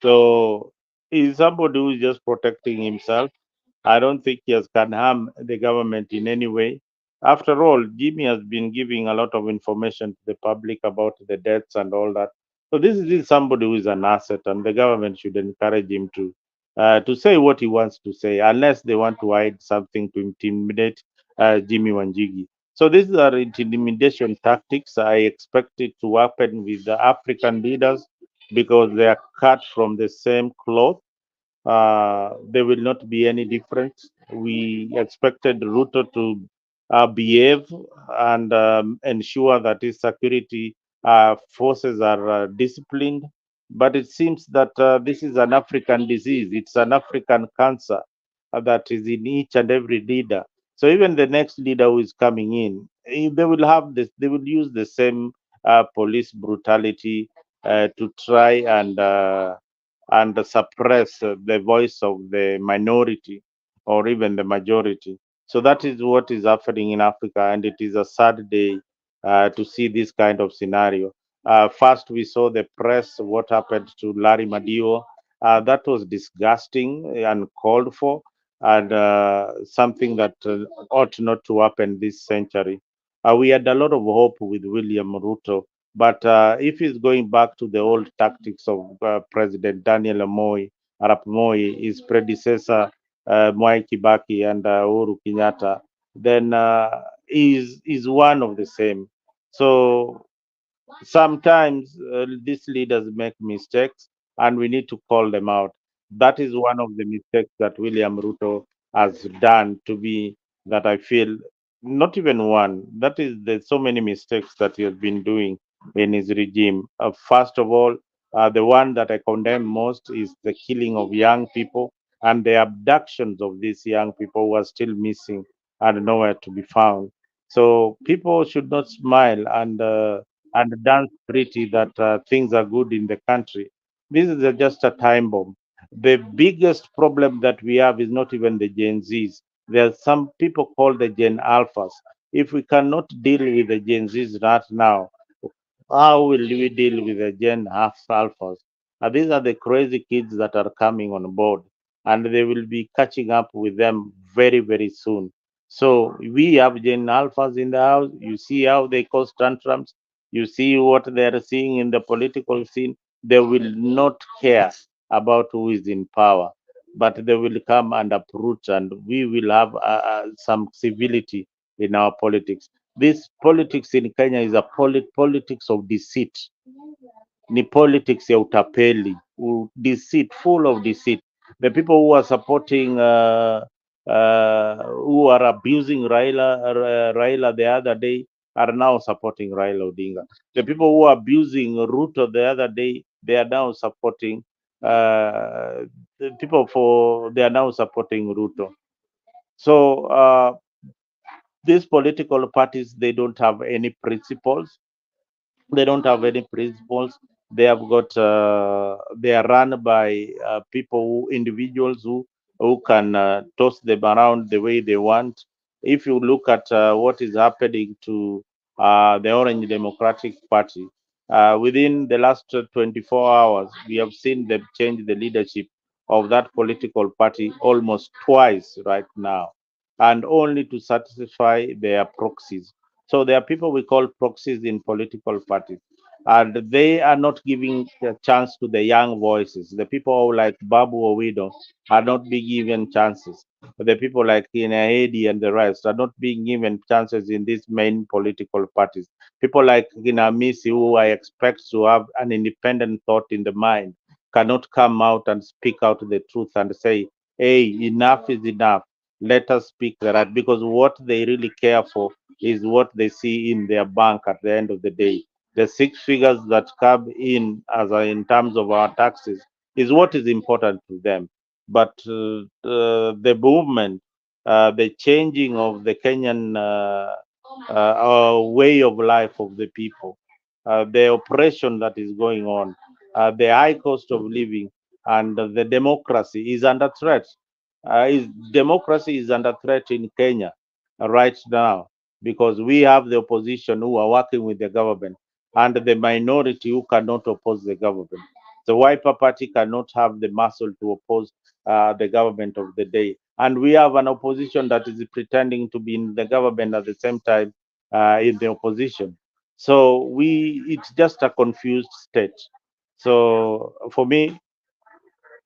So he's somebody who is just protecting himself. I don't think he can harm the government in any way. After all, Jimmy has been giving a lot of information to the public about the deaths and all that. So this is somebody who is an asset, and the government should encourage him to say what he wants to say, unless they want to hide something to intimidate Jimmy Wanjigi. So these are intimidation tactics. I expect it to happen with the African leaders because they are cut from the same cloth. There will not be any difference. We expected Ruto to behave and ensure that his security forces are disciplined. But it seems that this is an African disease. It's an African cancer that is in each and every leader. So even the next leader who is coming in, they will have this. They will use the same police brutality to try and suppress the voice of the minority or even the majority. So that is what is happening in Africa, and it is a sad day to see this kind of scenario. First, we saw the press, what happened to Larry Madio. That was disgusting and called for, and something that ought not to happen this century. We had a lot of hope with William Ruto, but if he's going back to the old tactics of President Daniel Arap Moi, his predecessor, Mwai Kibaki and Uhuru Kenyatta, then is one of the same. So sometimes these leaders make mistakes and we need to call them out. That is one of the mistakes that William Ruto has done to me, that I feel not even one. That is, there's so many mistakes that he has been doing in his regime. First of all, the one that I condemn most is the killing of young people and the abductions of these young people who are still missing and nowhere to be found. So people should not smile and dance pretty that things are good in the country. This is just a time bomb. The biggest problem that we have is not even the Gen Zs. There are some people called the Gen Alphas. If we cannot deal with the Gen Zs right now, how will we deal with the Gen half alphas? These are the crazy kids that are coming on board, and they will be catching up with them very, very soon. So we have Gen alphas in the house. You see how they cause tantrums. You see what they are seeing in the political scene. They will not care about who is in power, but they will come and uproot, and we will have some civility in our politics. This politics in Kenya is a politics of deceit. Ni politics ya utapeli, deceit, full of deceit. The people who are supporting, who are abusing Raila the other day are now supporting Raila Odinga. The people who are abusing Ruto the other day, they are now supporting, the people they are now supporting Ruto. So these political parties, they don't have any principles. They don't have any principles. They have got they are run by individuals who can toss them around the way they want. If you look at what is happening to the Orange Democratic Party, within the last 24 hours, we have seen them change the leadership of that political party almost twice right now, and only to satisfy their proxies. So there are people we call proxies in political parties. and they are not giving a chance to the young voices. The people like Babu Owido are not being given chances. The people like Haiti and the rest are not being given chances in these main political parties. People like Misi, who I expect to have an independent thought in the mind, cannot come out and speak out the truth and say, hey, enough is enough. Let us speak the right, because what they really care for is what they see in their bank at the end of the day. The six figures that come in as in terms of our taxes is what is important to them. But the movement, the changing of the Kenyan way of life of the people, the oppression that is going on, the high cost of living, and the democracy is under threat. Democracy is under threat in Kenya right now, because we have the opposition who are working with the government and the minority who cannot oppose the government. The Wiper Party cannot have the muscle to oppose the government of the day. And we have an opposition that is pretending to be in the government at the same time in the opposition. So it's just a confused state. So for me,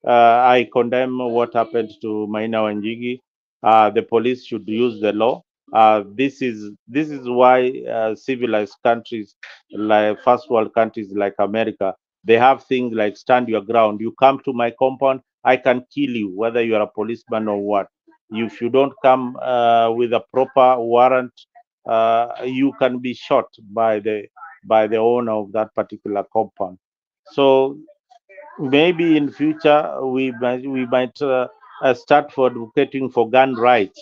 I condemn what happened to Maina Wanjigi. The police should use the law. This is why civilized countries, like first world countries like America, they have things like stand your ground. You come to my compound, I can kill you, whether you are a policeman or what. If you don't come with a proper warrant, you can be shot by the owner of that particular compound. So maybe in future we might start for advocating for gun rights.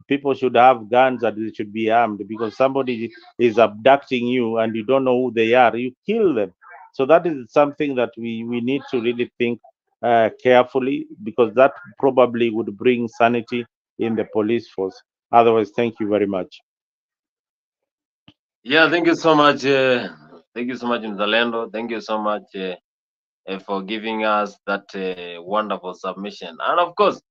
People should have guns and they should be armed, because somebody is abducting you and you don't know who they are, you kill them. So that is something that we need to really think carefully, because that probably would bring sanity in the police force. Otherwise, thank you very much. Yeah, thank you so much. Thank you so much, Mzalendo. Thank you so much for giving us that wonderful submission. And of course,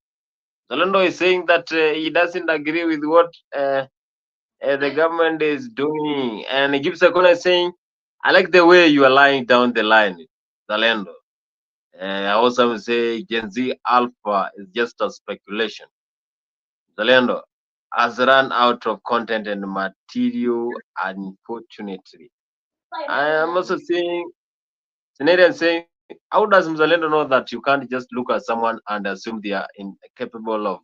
Zalendo is saying that he doesn't agree with what the government is doing. And he gives a corner saying, I like the way you are lying down the line, Zalendo. I also say Gen Z Alpha is just a speculation. Zalendo has run out of content and material, unfortunately. I am also saying, Canadian saying, how does Mzalendo know that you can't just look at someone and assume they are incapable of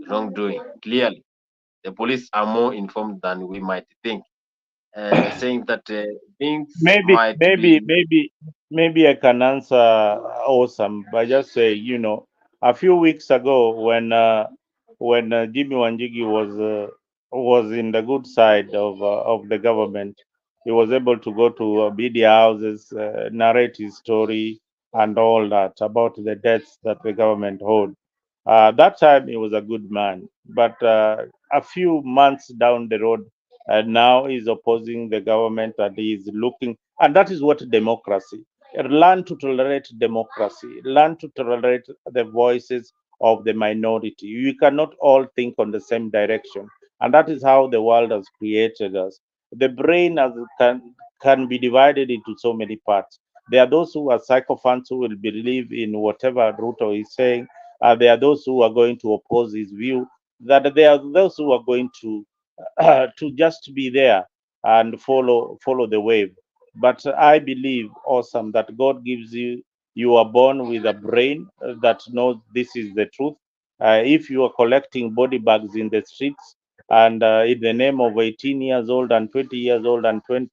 wrongdoing? Clearly, the police are more informed than we might think, saying that things Maybe, might maybe, be. maybe, maybe I can answer awesome by just say, a few weeks ago when Jimmy Wanjigi was in the good side of the government, he was able to go to media houses, narrate his story and all that about the debts that the government owed. That time he was a good man, but a few months down the road, now he's opposing the government and he's looking, and that is what democracy. Learn to tolerate democracy. Learn to tolerate the voices of the minority. We cannot all think on the same direction, and that is how the world has created us. The brain can be divided into so many parts. There are those who are sycophants who will believe in whatever Ruto is saying. There are those who are going to oppose his view. That there are those who are going to to just be there and follow the wave. But I believe, awesome, that God gives you are born with a brain that knows this is the truth. If you are collecting body bags in the streets and in the name of 18 years old and 20 years old and 20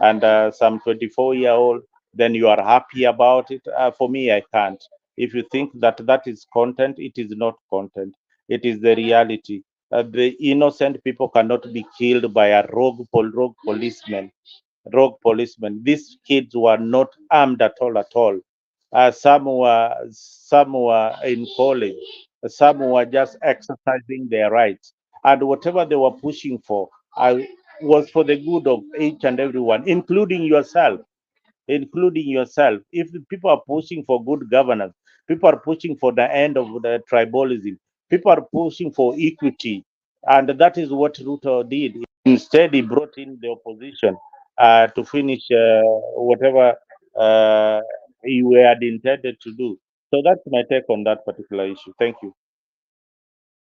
and some 24-year-old, then you are happy about it. For me, I can't. If you think that that is content, it is not content. It is the reality. The innocent people cannot be killed by a rogue policeman. Rogue policemen. These kids were not armed at all, at all. Some were in college. Some were just exercising their rights, and whatever they were pushing for, was for the good of each and everyone, including yourself. Including yourself. If people are pushing for good governance, people are pushing for the end of the tribalism, people are pushing for equity, and that is what Ruto did. Instead, he brought in the opposition. to finish whatever uh, you had intended to do. So that's my take on that particular issue. Thank you.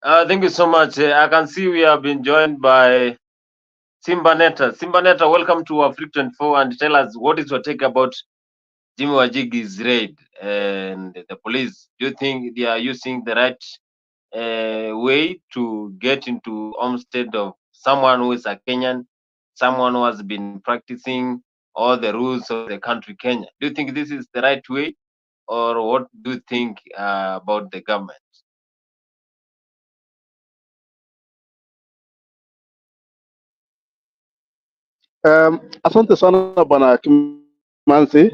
Thank you so much. I can see we have been joined by Simbaneta. Simbaneta, welcome to AFRIQ24 and tell us what is your take about Jimmy Wajigi's raid and the police. Do you think they are using the right way to get into homestead of someone who is a Kenyan, someone who has been practicing all the rules of the country Kenya? Do you think this is the right way, or what do you think about the government? Asante sana bwana Kimanzi.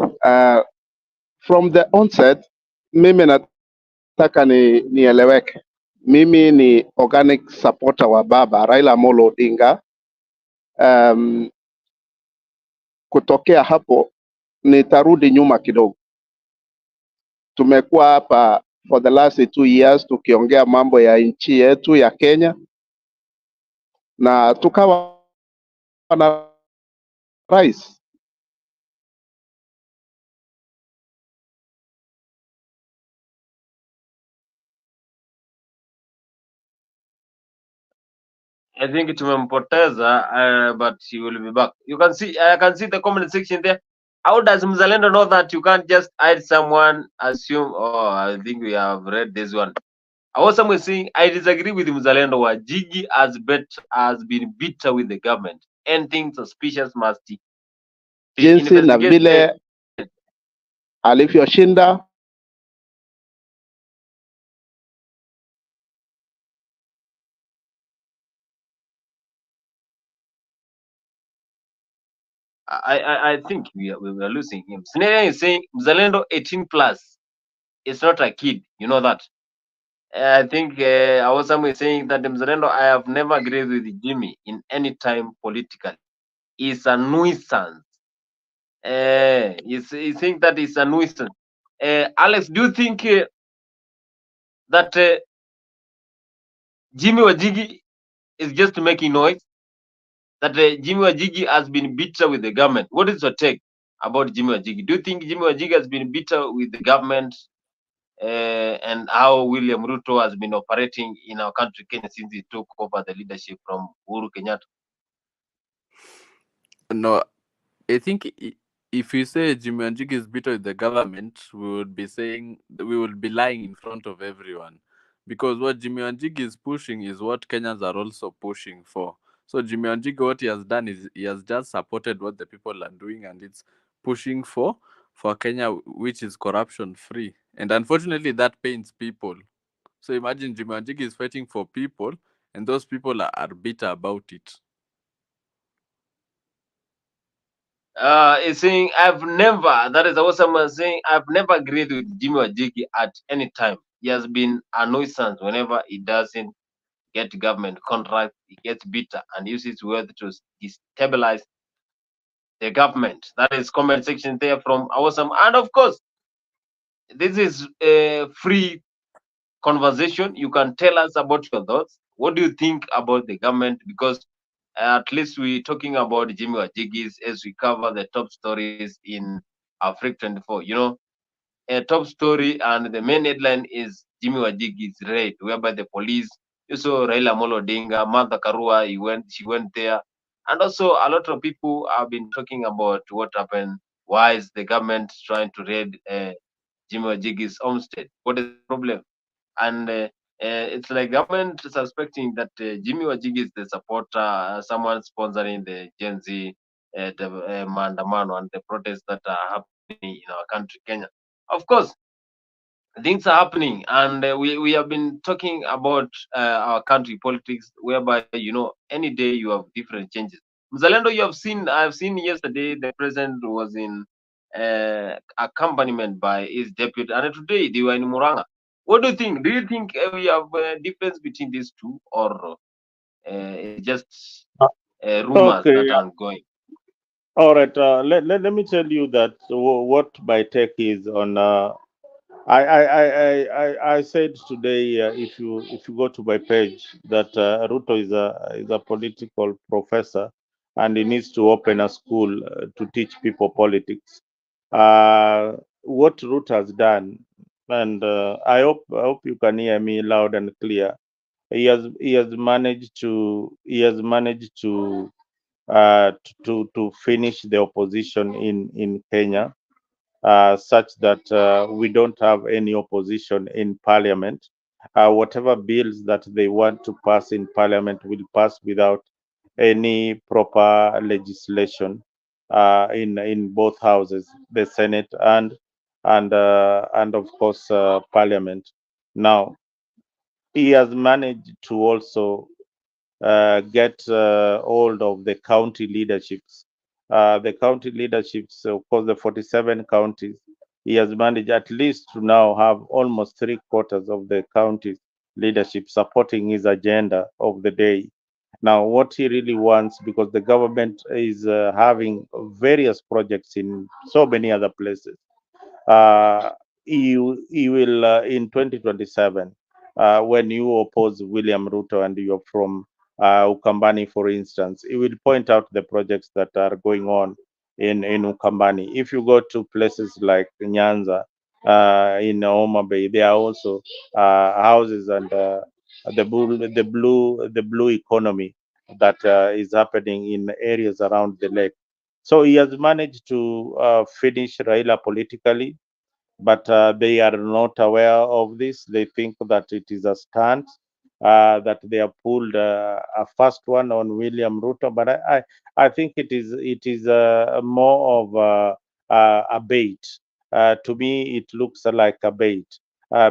From the onset, mimi nataka nieleweke. Mimi ni organic supporter wa baba Raila Amolo Odinga. Um, Kutokea hapo nitarudi nyuma kidogo. Tumekuwa hapa for the last 2 years tukiongea mambo ya nchi yetu ya Kenya, na tukawa na rais. I think tumempoteza, but he will be back. You can see, I can see the comment section there. How does Mzalendo know that you can't just hide someone, assume? Oh, I think we have read this one. I was somewhere saying I disagree with Mzalendo. Wajigi has been bitter with the government. Anything suspicious must be Jinsi na investigated. vile alivyoshinda I think we are losing him. Scenario is saying Mzalendo 18 plus. It's not a kid. You know that. I think I was somewhere saying that Mzalendo, I have never agreed with Jimmy in any time politically. It's a nuisance. You think that it's a nuisance. Alex, do you think that Jimmy Wajigi is just making noise? That Jimmy Wajigi has been bitter with the government. What is your take about Jimmy Wajigi? Do you think Jimmy Wajigi has been bitter with the government and how William Ruto has been operating in our country, Kenya, since he took over the leadership from Uhuru Kenyatta? No, I think if you say Jimmy Wanjigi is bitter with the government, we would be saying we would be lying in front of everyone, because what Jimmy Wanjigi is pushing is what Kenyans are also pushing for. So Jimmy Wanjigi, what he has done is he has just supported what the people are doing, and it's pushing for Kenya, which is corruption free. And unfortunately, that pains people. So imagine Jimmy Wanjigi is fighting for people, and those people are bitter about it. He's saying, I've never, that is what someone saying, I've never agreed with Jimmy Wajiki at any time. He has been a nuisance whenever he doesn't get government contract, he gets bitter and uses words to destabilize the government. That is comment section there from Awesome. And of course, this is a free conversation. You can tell us about your thoughts. What do you think about the government? Because at least we're talking about Jimmy Wajigis as we cover the top stories in AFRIQ24. You know, a top story and the main headline is Jimmy Wajigi's raid, whereby the police, you saw Raila Molo Odinga, Martha Karua, she went there. And also a lot of people have been talking about what happened. Why is the government trying to raid Jimmy Wajigi's homestead? What is the problem? And it's like government suspecting that Jimmy Wajigi is the supporter, someone sponsoring the Gen Z maandamano and the protests that are happening in our country, Kenya. Of course, things are happening, and we have been talking about our country politics, whereby any day you have different changes. Mzalendo, I've seen yesterday the president was in accompaniment by his deputy, and today they were in Muranga. What do you think? Do you think we have a difference between these two, or it's just rumors that Okay. are going? All right. Let me tell you that what my take is on. I said today, if you go to my page, that Ruto is a political professor, and he needs to open a school to teach people politics. What Ruto has done, and I hope you can hear me loud and clear. He has managed to finish the opposition in Kenya, such that we don't have any opposition in parliament. Whatever bills that they want to pass in parliament will pass without any proper legislation in both houses, the Senate and of course parliament. Now he has managed to also get hold of the county leaderships. The county leaderships, of course, the 47 counties, he has managed at least to now have almost three-quarters of the counties leadership supporting his agenda of the day. Now, what he really wants, because the government is having various projects in so many other places, uh, he will in 2027 when you oppose William Ruto and you're from Ukambani, for instance, he will point out the projects that are going on in Ukambani. If you go to places like Nyanza, in Homa Bay, there are also houses and the blue economy that is happening in areas around the lake. So he has managed to finish Raila politically, but they are not aware of this. They think that it is a stunt, that they have pulled a first one on William Ruto. But I think it is more of a bait. To me, it looks like a bait.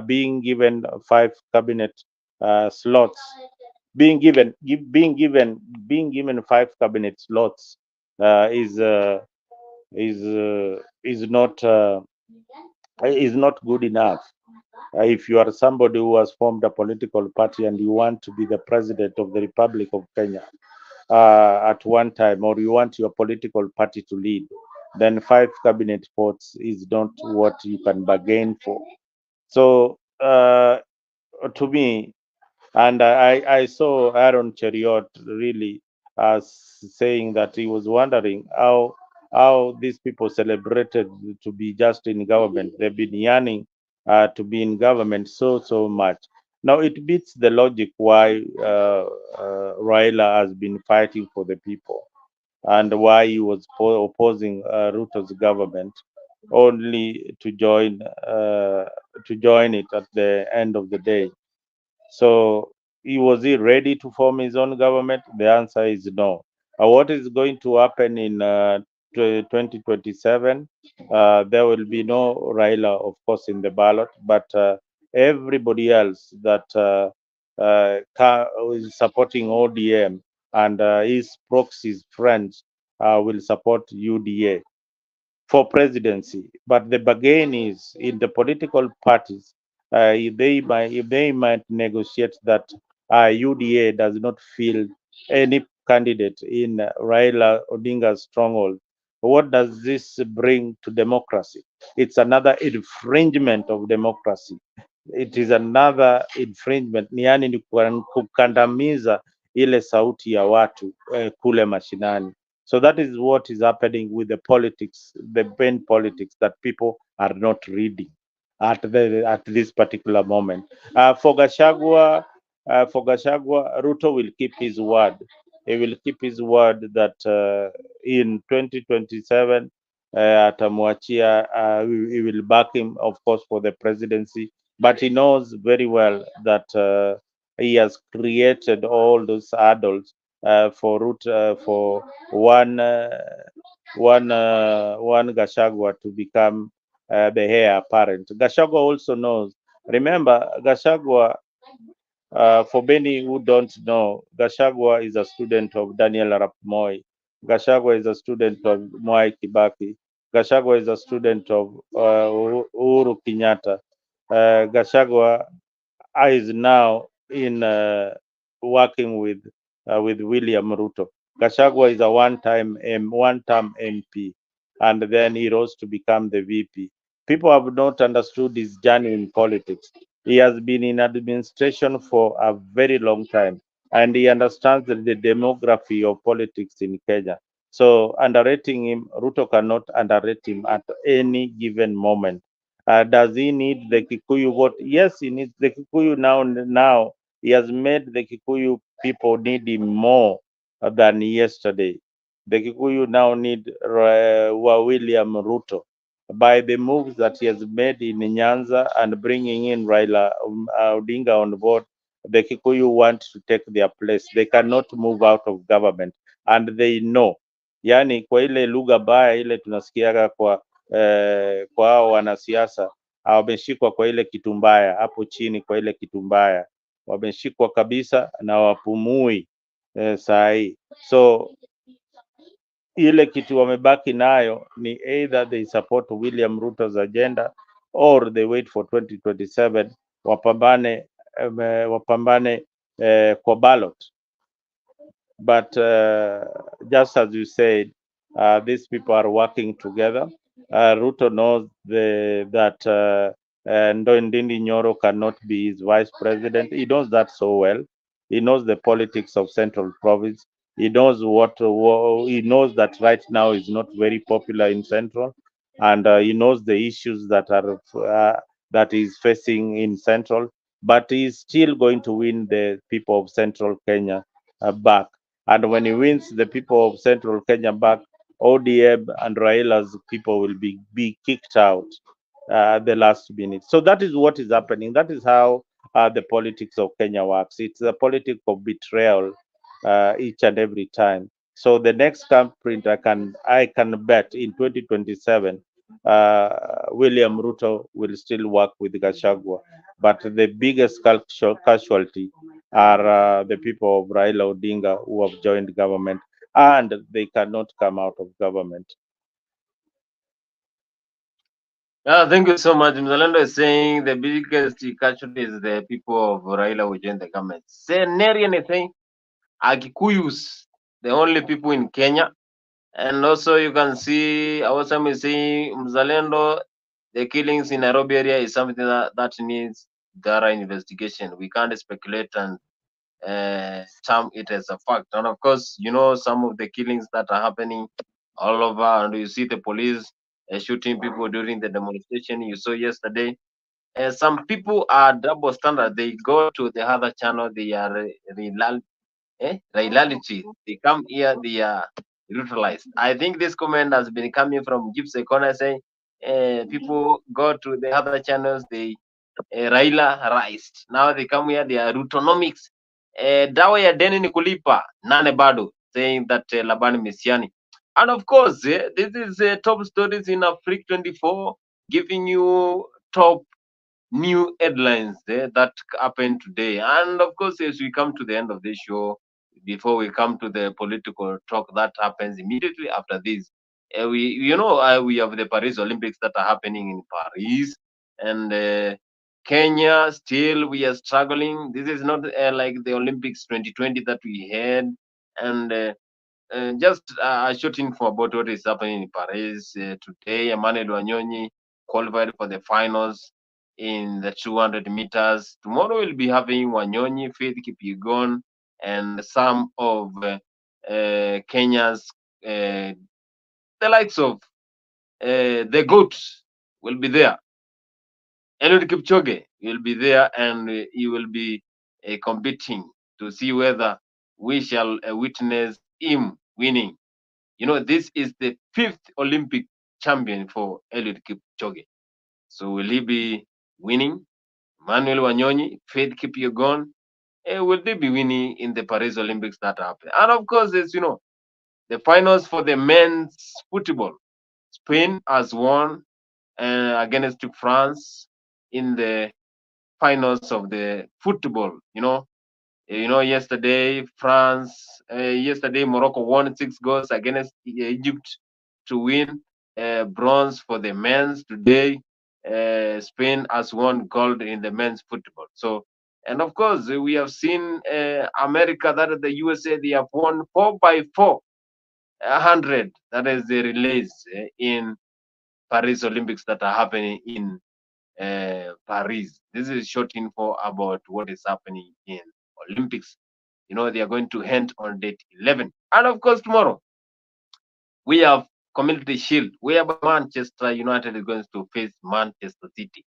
Being given five cabinet slots, being given five cabinet slots uh, is uh, is not good enough. If you are somebody who has formed a political party and you want to be the president of the Republic of Kenya at one time, or you want your political party to lead, then five cabinet posts is not what you can bargain for. So to me, and I saw Aaron Cheriot really saying that he was wondering how these people celebrated to be just in government. They've been yearning to be in government so much. Now it beats the logic why Raila has been fighting for the people and why he was opposing Ruto's government, only to join it at the end of the day. So was he ready to form his own government? The answer is no. What is going to happen in 2027? There will be no Raila, of course, in the ballot, but everybody else that is supporting ODM and his proxies, friends, will support UDA for presidency. But the bargain is in the political parties. If they might negotiate that UDA does not field any candidate in Raila Odinga's stronghold. What does this bring to democracy? It's another infringement of democracy. It is another infringement, yani ni kukandamiza ile sauti ya watu kule mashinani. So that is what is happening with the politics, the main politics that people are not reading at this particular moment. For Gachagua, Ruto will keep his word. He will keep his word that in 2027 atamwachia, he will back him, of course, for the presidency. But he knows very well that he has created all those hurdles for one Gashagwa to become the heir apparent. Gashagwa also knows. Remember, Gashagwa, for many who don't know, Gashagwa is a student of Daniel Arap Moi. Gashagwa is a student of Mwai Kibaki. Gashagwa is a student of Uhuru Kenyatta. Gashagwa is now in working with William Ruto. Gachagua is a one-term MP, and then he rose to become the VP. People have not understood his journey in politics. He has been in administration for a very long time. and he understands the demography of politics in Kenya. So underrating him, Ruto cannot underrate him at any given moment. Does he need the Kikuyu vote? Yes, he needs the Kikuyu now. Now he has made the Kikuyu people need him more than yesterday. The Kikuyu now need William Ruto by the moves that he has made in Nyanza and bringing in Raila Odinga on board. The Kikuyu want to take their place. They cannot move out of government and they know. Yani kwa ile lugha baya ile tunasikiaga kwa hao wanasiasa wameshikwa kwa ile kitu mbaya hapo chini, kwa ile kitu mbaya wameshikwa kabisa na wapumui saa hii. So ile kitu wamebaki nayo ni either they support William Ruto's agenda or they wait for 2027 wapambane kwa ballot. But just as you said, these people are working together. Ruto knows that Ndindi Nyoro cannot be his vice president. He knows that so well. He knows the politics of Central Province. He knows he knows that right now is not very popular in Central, and he knows the issues that are that is facing in Central. But he's still going to win the people of Central Kenya back. And when he wins the people of Central Kenya back, ODM and Raila's people will be kicked out the last minute. So that is what is happening. That is how the politics of Kenya works. It's a politics of betrayal each and every time. So the next campaign I can bet in 2027, William Ruto will still work with Gachagua, but the biggest casualty are the people of Raila Odinga who have joined government and they cannot come out of government. Yeah, thank you so much. Mzalendo is saying the biggest casualty is the people of Raila who joined the government. Say nary anything. Akikuyus, the only people in Kenya. And also you can see Awasam is saying Mzalendo, the killings in Nairobi area is something that needs thorough investigation. We can't speculate and term it as a fact. And of course, you know, some of the killings that are happening all over, and you see the police shooting people during the demonstration you saw yesterday. Some people are double standard. They go to the other channel, they are reality. They come here, they are brutalized. I think this comment has been coming from Gypsy Corner saying people go to the other channels, they Raila rised. Now they come here, they are Rutonomics. Dawa ya deni ni kulipa nane bado, saying that Labani Mesiani. And of course, this is top stories in AFRIQ24, giving you top new headlines that happened today. And of course, as we come to the end of this show, before we come to the political talk that happens immediately after this, we have the Paris Olympics that are happening in Paris, and Kenya still we are struggling. This is not like the Olympics 2020 that we had, and just a short info about what is happening in Paris today. Emmanuel Wanyonyi qualified for the finals in the 200 meters. Tomorrow we'll be having Wanyonyi, Faith Kipyegon, and some of Kenya's the likes of the goats will be there. Eliud Kipchoge will be there, and he will be competing to see whether we shall witness him winning. You know, this is the 5th Olympic champion for Eliud Kipchoge. So will he be winning? Manuel Wanyonyi, Faith Kipyegon, will they be winning in the Paris Olympics that happen? And of course, as you know, the finals for the men's football. Spain has won against France in the finals of the football. Yesterday Morocco won 6 goals against Egypt to win bronze for the men's. Today, Spain has won gold in the men's football. So, and of course, we have seen America, that is the USA, they have won 4x4 100. That is the relays in Paris Olympics that are happening in Paris. This is short info about what is happening in Olympics. They are going to end on date 11. And of course, tomorrow we have Community Shield, whereby Manchester United is going to face Manchester City.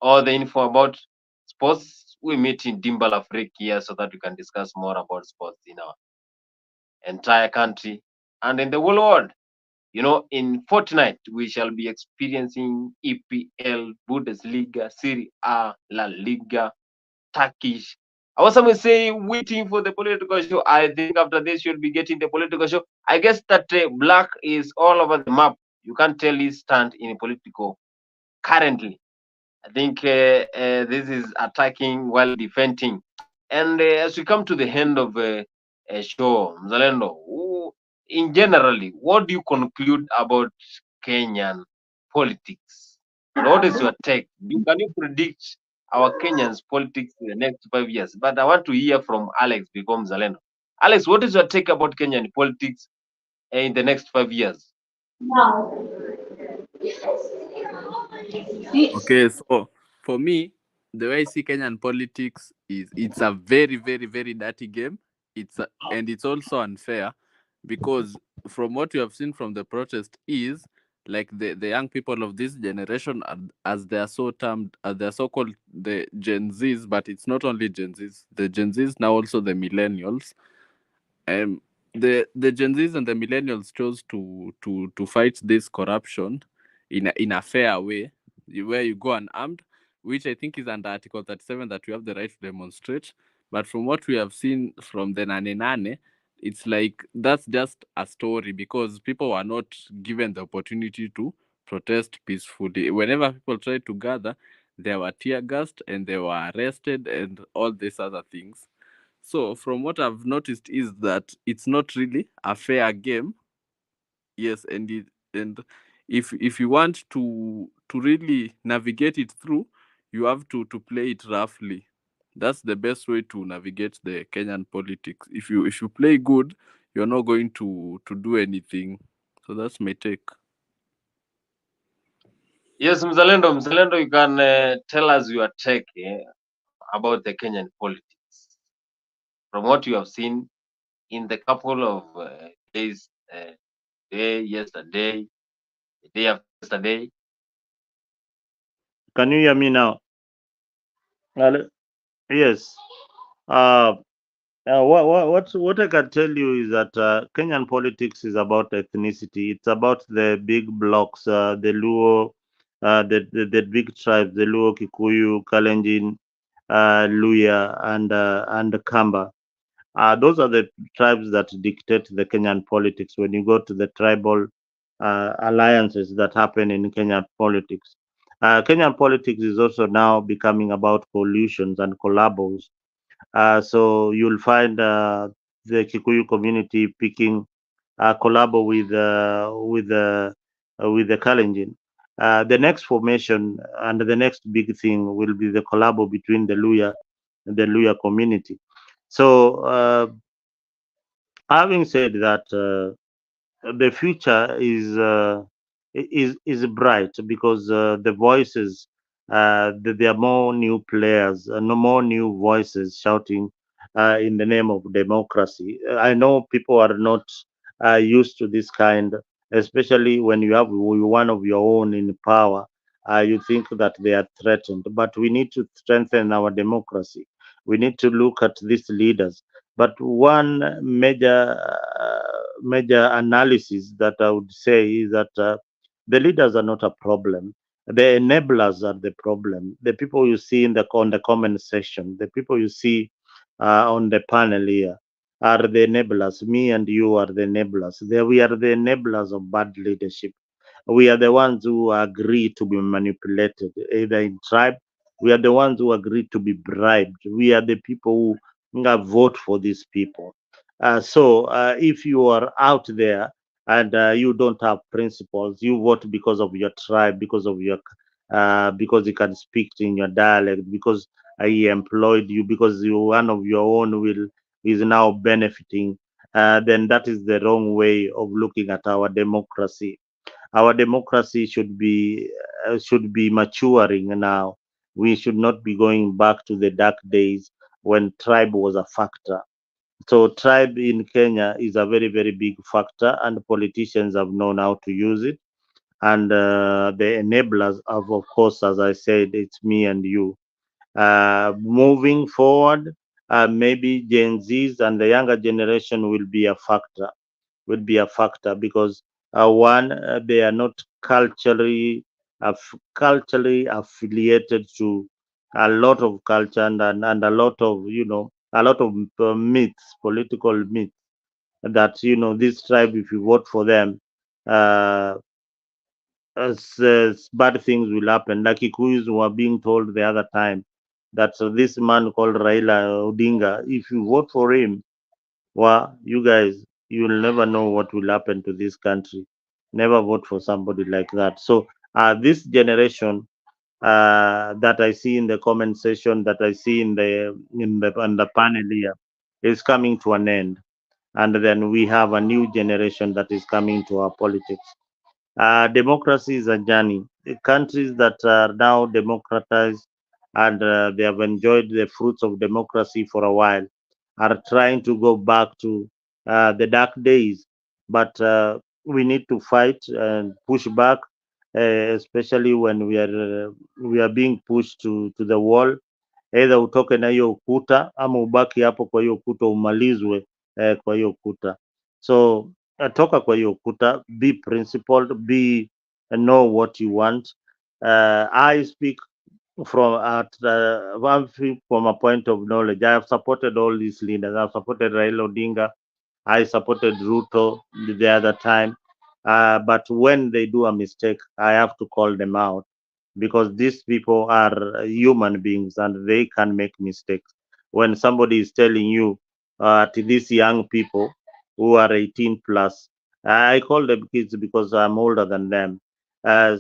All the info about sports, we meet in Dimbal Afrik here so that we can discuss more about sports in our entire country and in the whole world. In fortnight, we shall be experiencing EPL, Bundesliga, Serie A, La Liga, Turkish. I was someone saying waiting for the political show. I think after this you'll be getting the political show. I guess that Black is all over the map. You can't tell his stand in political currently. I think this is attacking while defending. And as we come to the end of a show, Mzalendo, in generally, what do you conclude about Kenyan politics? And what is your take? Can you predict our Kenyans politics in the next 5 years? But I want to hear from Alex before Mzalendo. Alex, what is your take about Kenyan politics in the next 5 years? Okay, so for me, the way I see Kenyan politics is it's a very, very, very dirty game. And it's also unfair because from what you have seen from the protest is like the young people of this generation, as they are so termed, they are so called the Gen Zs, but it's not only Gen Zs. The Gen Zs now also the millennials. The Gen Zs and the millennials chose to fight this corruption in a fair way, where you go unarmed, which I think is under Article 37 that we have the right to demonstrate. But from what we have seen from the Nane Nane, it's like that's just a story because people were not given the opportunity to protest peacefully. Whenever people tried to gather, they were tear gassed and they were arrested and all these other things. So from what I've noticed is that it's not really a fair game. Yes, and if you want to really navigate it through, you have to play it roughly. That's the best way to navigate the Kenyan politics. If you play good, you're not going to do anything. So that's my take. Yes, Mzalendo, you can tell us your take about the Kenyan politics from what you have seen in the couple of days, yesterday, the day after yesterday. Can you hear me now? Yes. Uh, what I can tell you is that Kenyan politics is about ethnicity. It's about the big blocks, the Luo, the big tribes, the Luo, Kikuyu, Kalenjin, Luya, and Kamba. Those are the tribes that dictate the Kenyan politics. When you go to the tribal alliances that happen in Kenyan politics, Kenyan politics is also now becoming about coalitions and collabos. So you'll find the Kikuyu community picking a collabo with the Kalenjin. The next formation and the next big thing will be the collabo between the Luya community. So having said that, the future is bright because the voices there are more new players, no more new voices shouting in the name of democracy. I know people are not used to this kind, especially when you have one of your own in power. You think that they are threatened, but we need to strengthen our democracy. We need to look at these leaders. But one major analysis that I would say is that the leaders are not a problem. The enablers are the problem. The people you see on the comment section, the people you see on the panel here are the enablers. Me and you are the enablers. We are the enablers of bad leadership. We are the ones who agree to be manipulated, either in tribe. We are the ones who agree to be bribed. We are the people who vote for these people. So if you are out there and you don't have principles, you vote because of your tribe, because you can speak in your dialect, because he employed you, because you one of your own will is now benefiting. Then that is the wrong way of looking at our democracy. Our democracy should be maturing now. We should not be going back to the dark days when tribe was a factor. So tribe in Kenya is a very, very big factor, and politicians have known how to use it. And the enablers of course, as I said, it's me and you. Moving forward, maybe Gen Zs and the younger generation will be a factor. Because one, they are not culturally affiliated to a lot of culture, and a lot of, a lot of myths, political myths, that this tribe, if you vote for them, uh, bad things will happen. Like Kikuyus were being told the other time that this man called Raila Odinga, if you vote for him, well, you guys, you will never know what will happen to this country. Never vote for somebody like that. So this generation, that I see in the comment section, that I see in the panel here, is coming to an end, and then we have a new generation that is coming to our politics. Democracy is a journey. The countries that are now democratized, and they have enjoyed the fruits of democracy for a while, are trying to go back to the dark days. But we need to fight and push back, especially when we are being pushed to the wall. Either utoke na hiyo ukuta, ama ubaki hapo kwa hiyo ukuta umalizwe kwa hiyo ukuta. So toka kwa hiyo ukuta, be principled, know what you want. I speak from a point of knowledge. I have supported all these leaders. I've supported Raila Odinga. I supported Ruto the other time. But when they do a mistake, I have to call them out, because these people are human beings and they can make mistakes. When somebody is telling you, to these young people who are 18 plus, I call them kids because I'm older than them.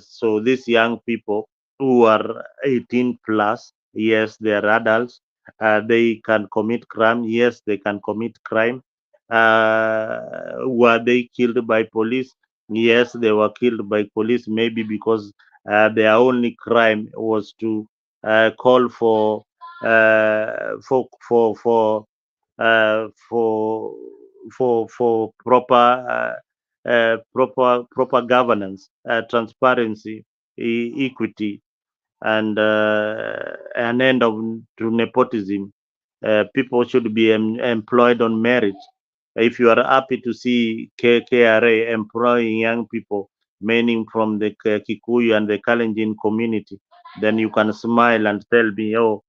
So these young people who are 18 plus, yes, they are adults. They can commit crime. Yes, they can commit crime. Were they killed by police? Yes, they were killed by police, maybe because their only crime was to call uh, for for proper governance, transparency, equity, and an end to nepotism. People should be employed on merit. If you are happy to see KRA employing young people, meaning from the Kikuyu and the Kalenjin community, then you can smile and tell me, oh,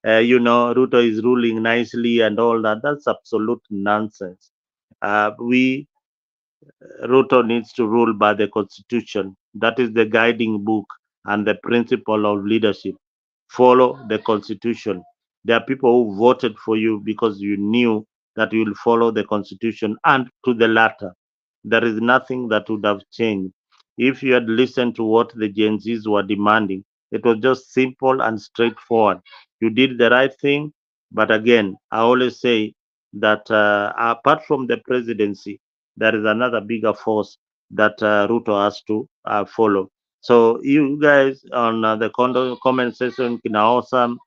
Ruto is ruling nicely and all that. That's absolute nonsense. We Ruto needs to rule by the constitution. That is the guiding book and the principle of leadership. Follow the constitution. There are people who voted for you because you knew that you will follow the constitution, and to the latter. There is nothing that would have changed. If you had listened to what the Gen Zs were demanding, it was just simple and straightforward. You did the right thing, but again, I always say that apart from the presidency, there is another bigger force that Ruto has to follow. So you guys on the comment section, Kina Awesome,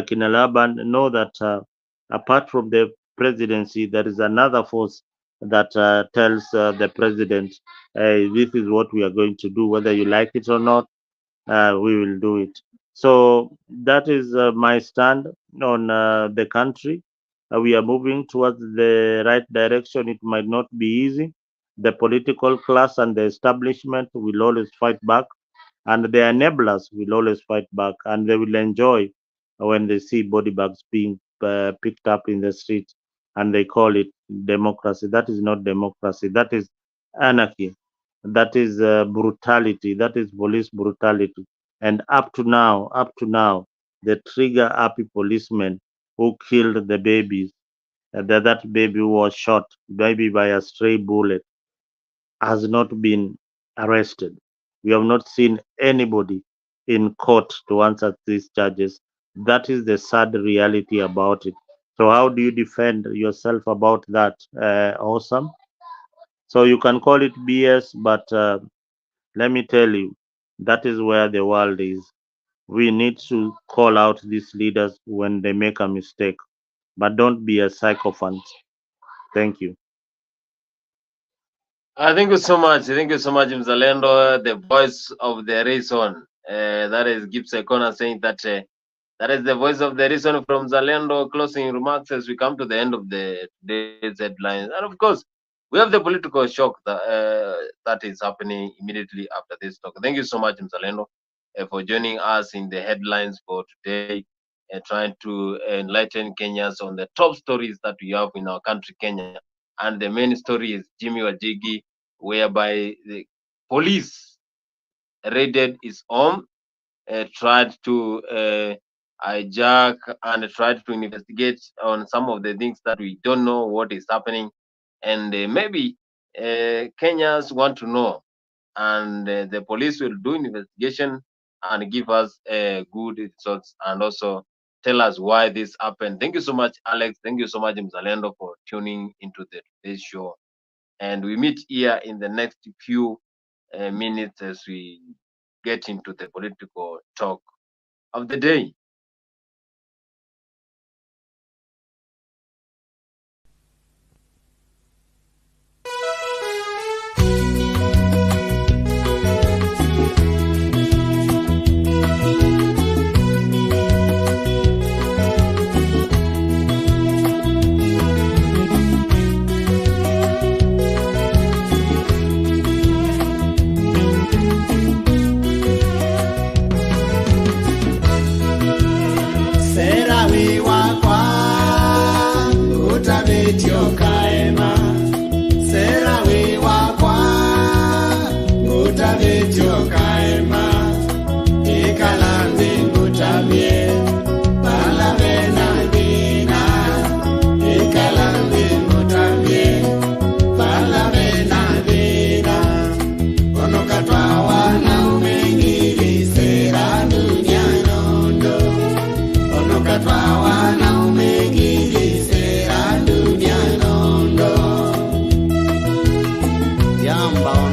Kina Laban, know that apart from the presidency, there is another force that tells the president, hey, this is what we are going to do, whether you like it or not, we will do it. So that is my stand on the country. We are moving towards the right direction. It might not be easy. The political class and the establishment will always fight back, and the enablers will always fight back, and they will enjoy when they see body bags being picked up in the street, and they call it democracy. That is not democracy. That is anarchy. That is brutality. That is police brutality. And up to now, the trigger happy policemen who killed the babies, that baby who was shot maybe by a stray bullet, has not been arrested. We have not seen anybody in court to answer these charges. That is the sad reality about it. So, how do you defend yourself about that? Awesome. So, you can call it BS, but let me tell you, that is where the world is. We need to call out these leaders when they make a mistake, but don't be a sycophant. Thank you. Thank you so much. Thank you so much, Mzalendo, the voice of the reason. That is Gibbs Ekona saying that that is the voice of the reason from Zalendo. Closing remarks as we come to the end of the today's headlines. And of course, we have the political shock that is happening immediately after this talk. Thank you so much, Mzalendo, for joining us in the headlines for today, trying to enlighten Kenyans on the top stories that we have in our country, Kenya. And the main story is Jimmy Wajigi, whereby the police raided his home, tried to hijack and tried to investigate on some of the things that we don't know what is happening. And maybe Kenyans want to know. And the police will do investigation and give us good results and also tell us why this happened. Thank you so much, Alex. Thank you so much, Mzalendo, for tuning into today's show. And we meet here in the next few minutes as we get into the political talk of the day. Yamba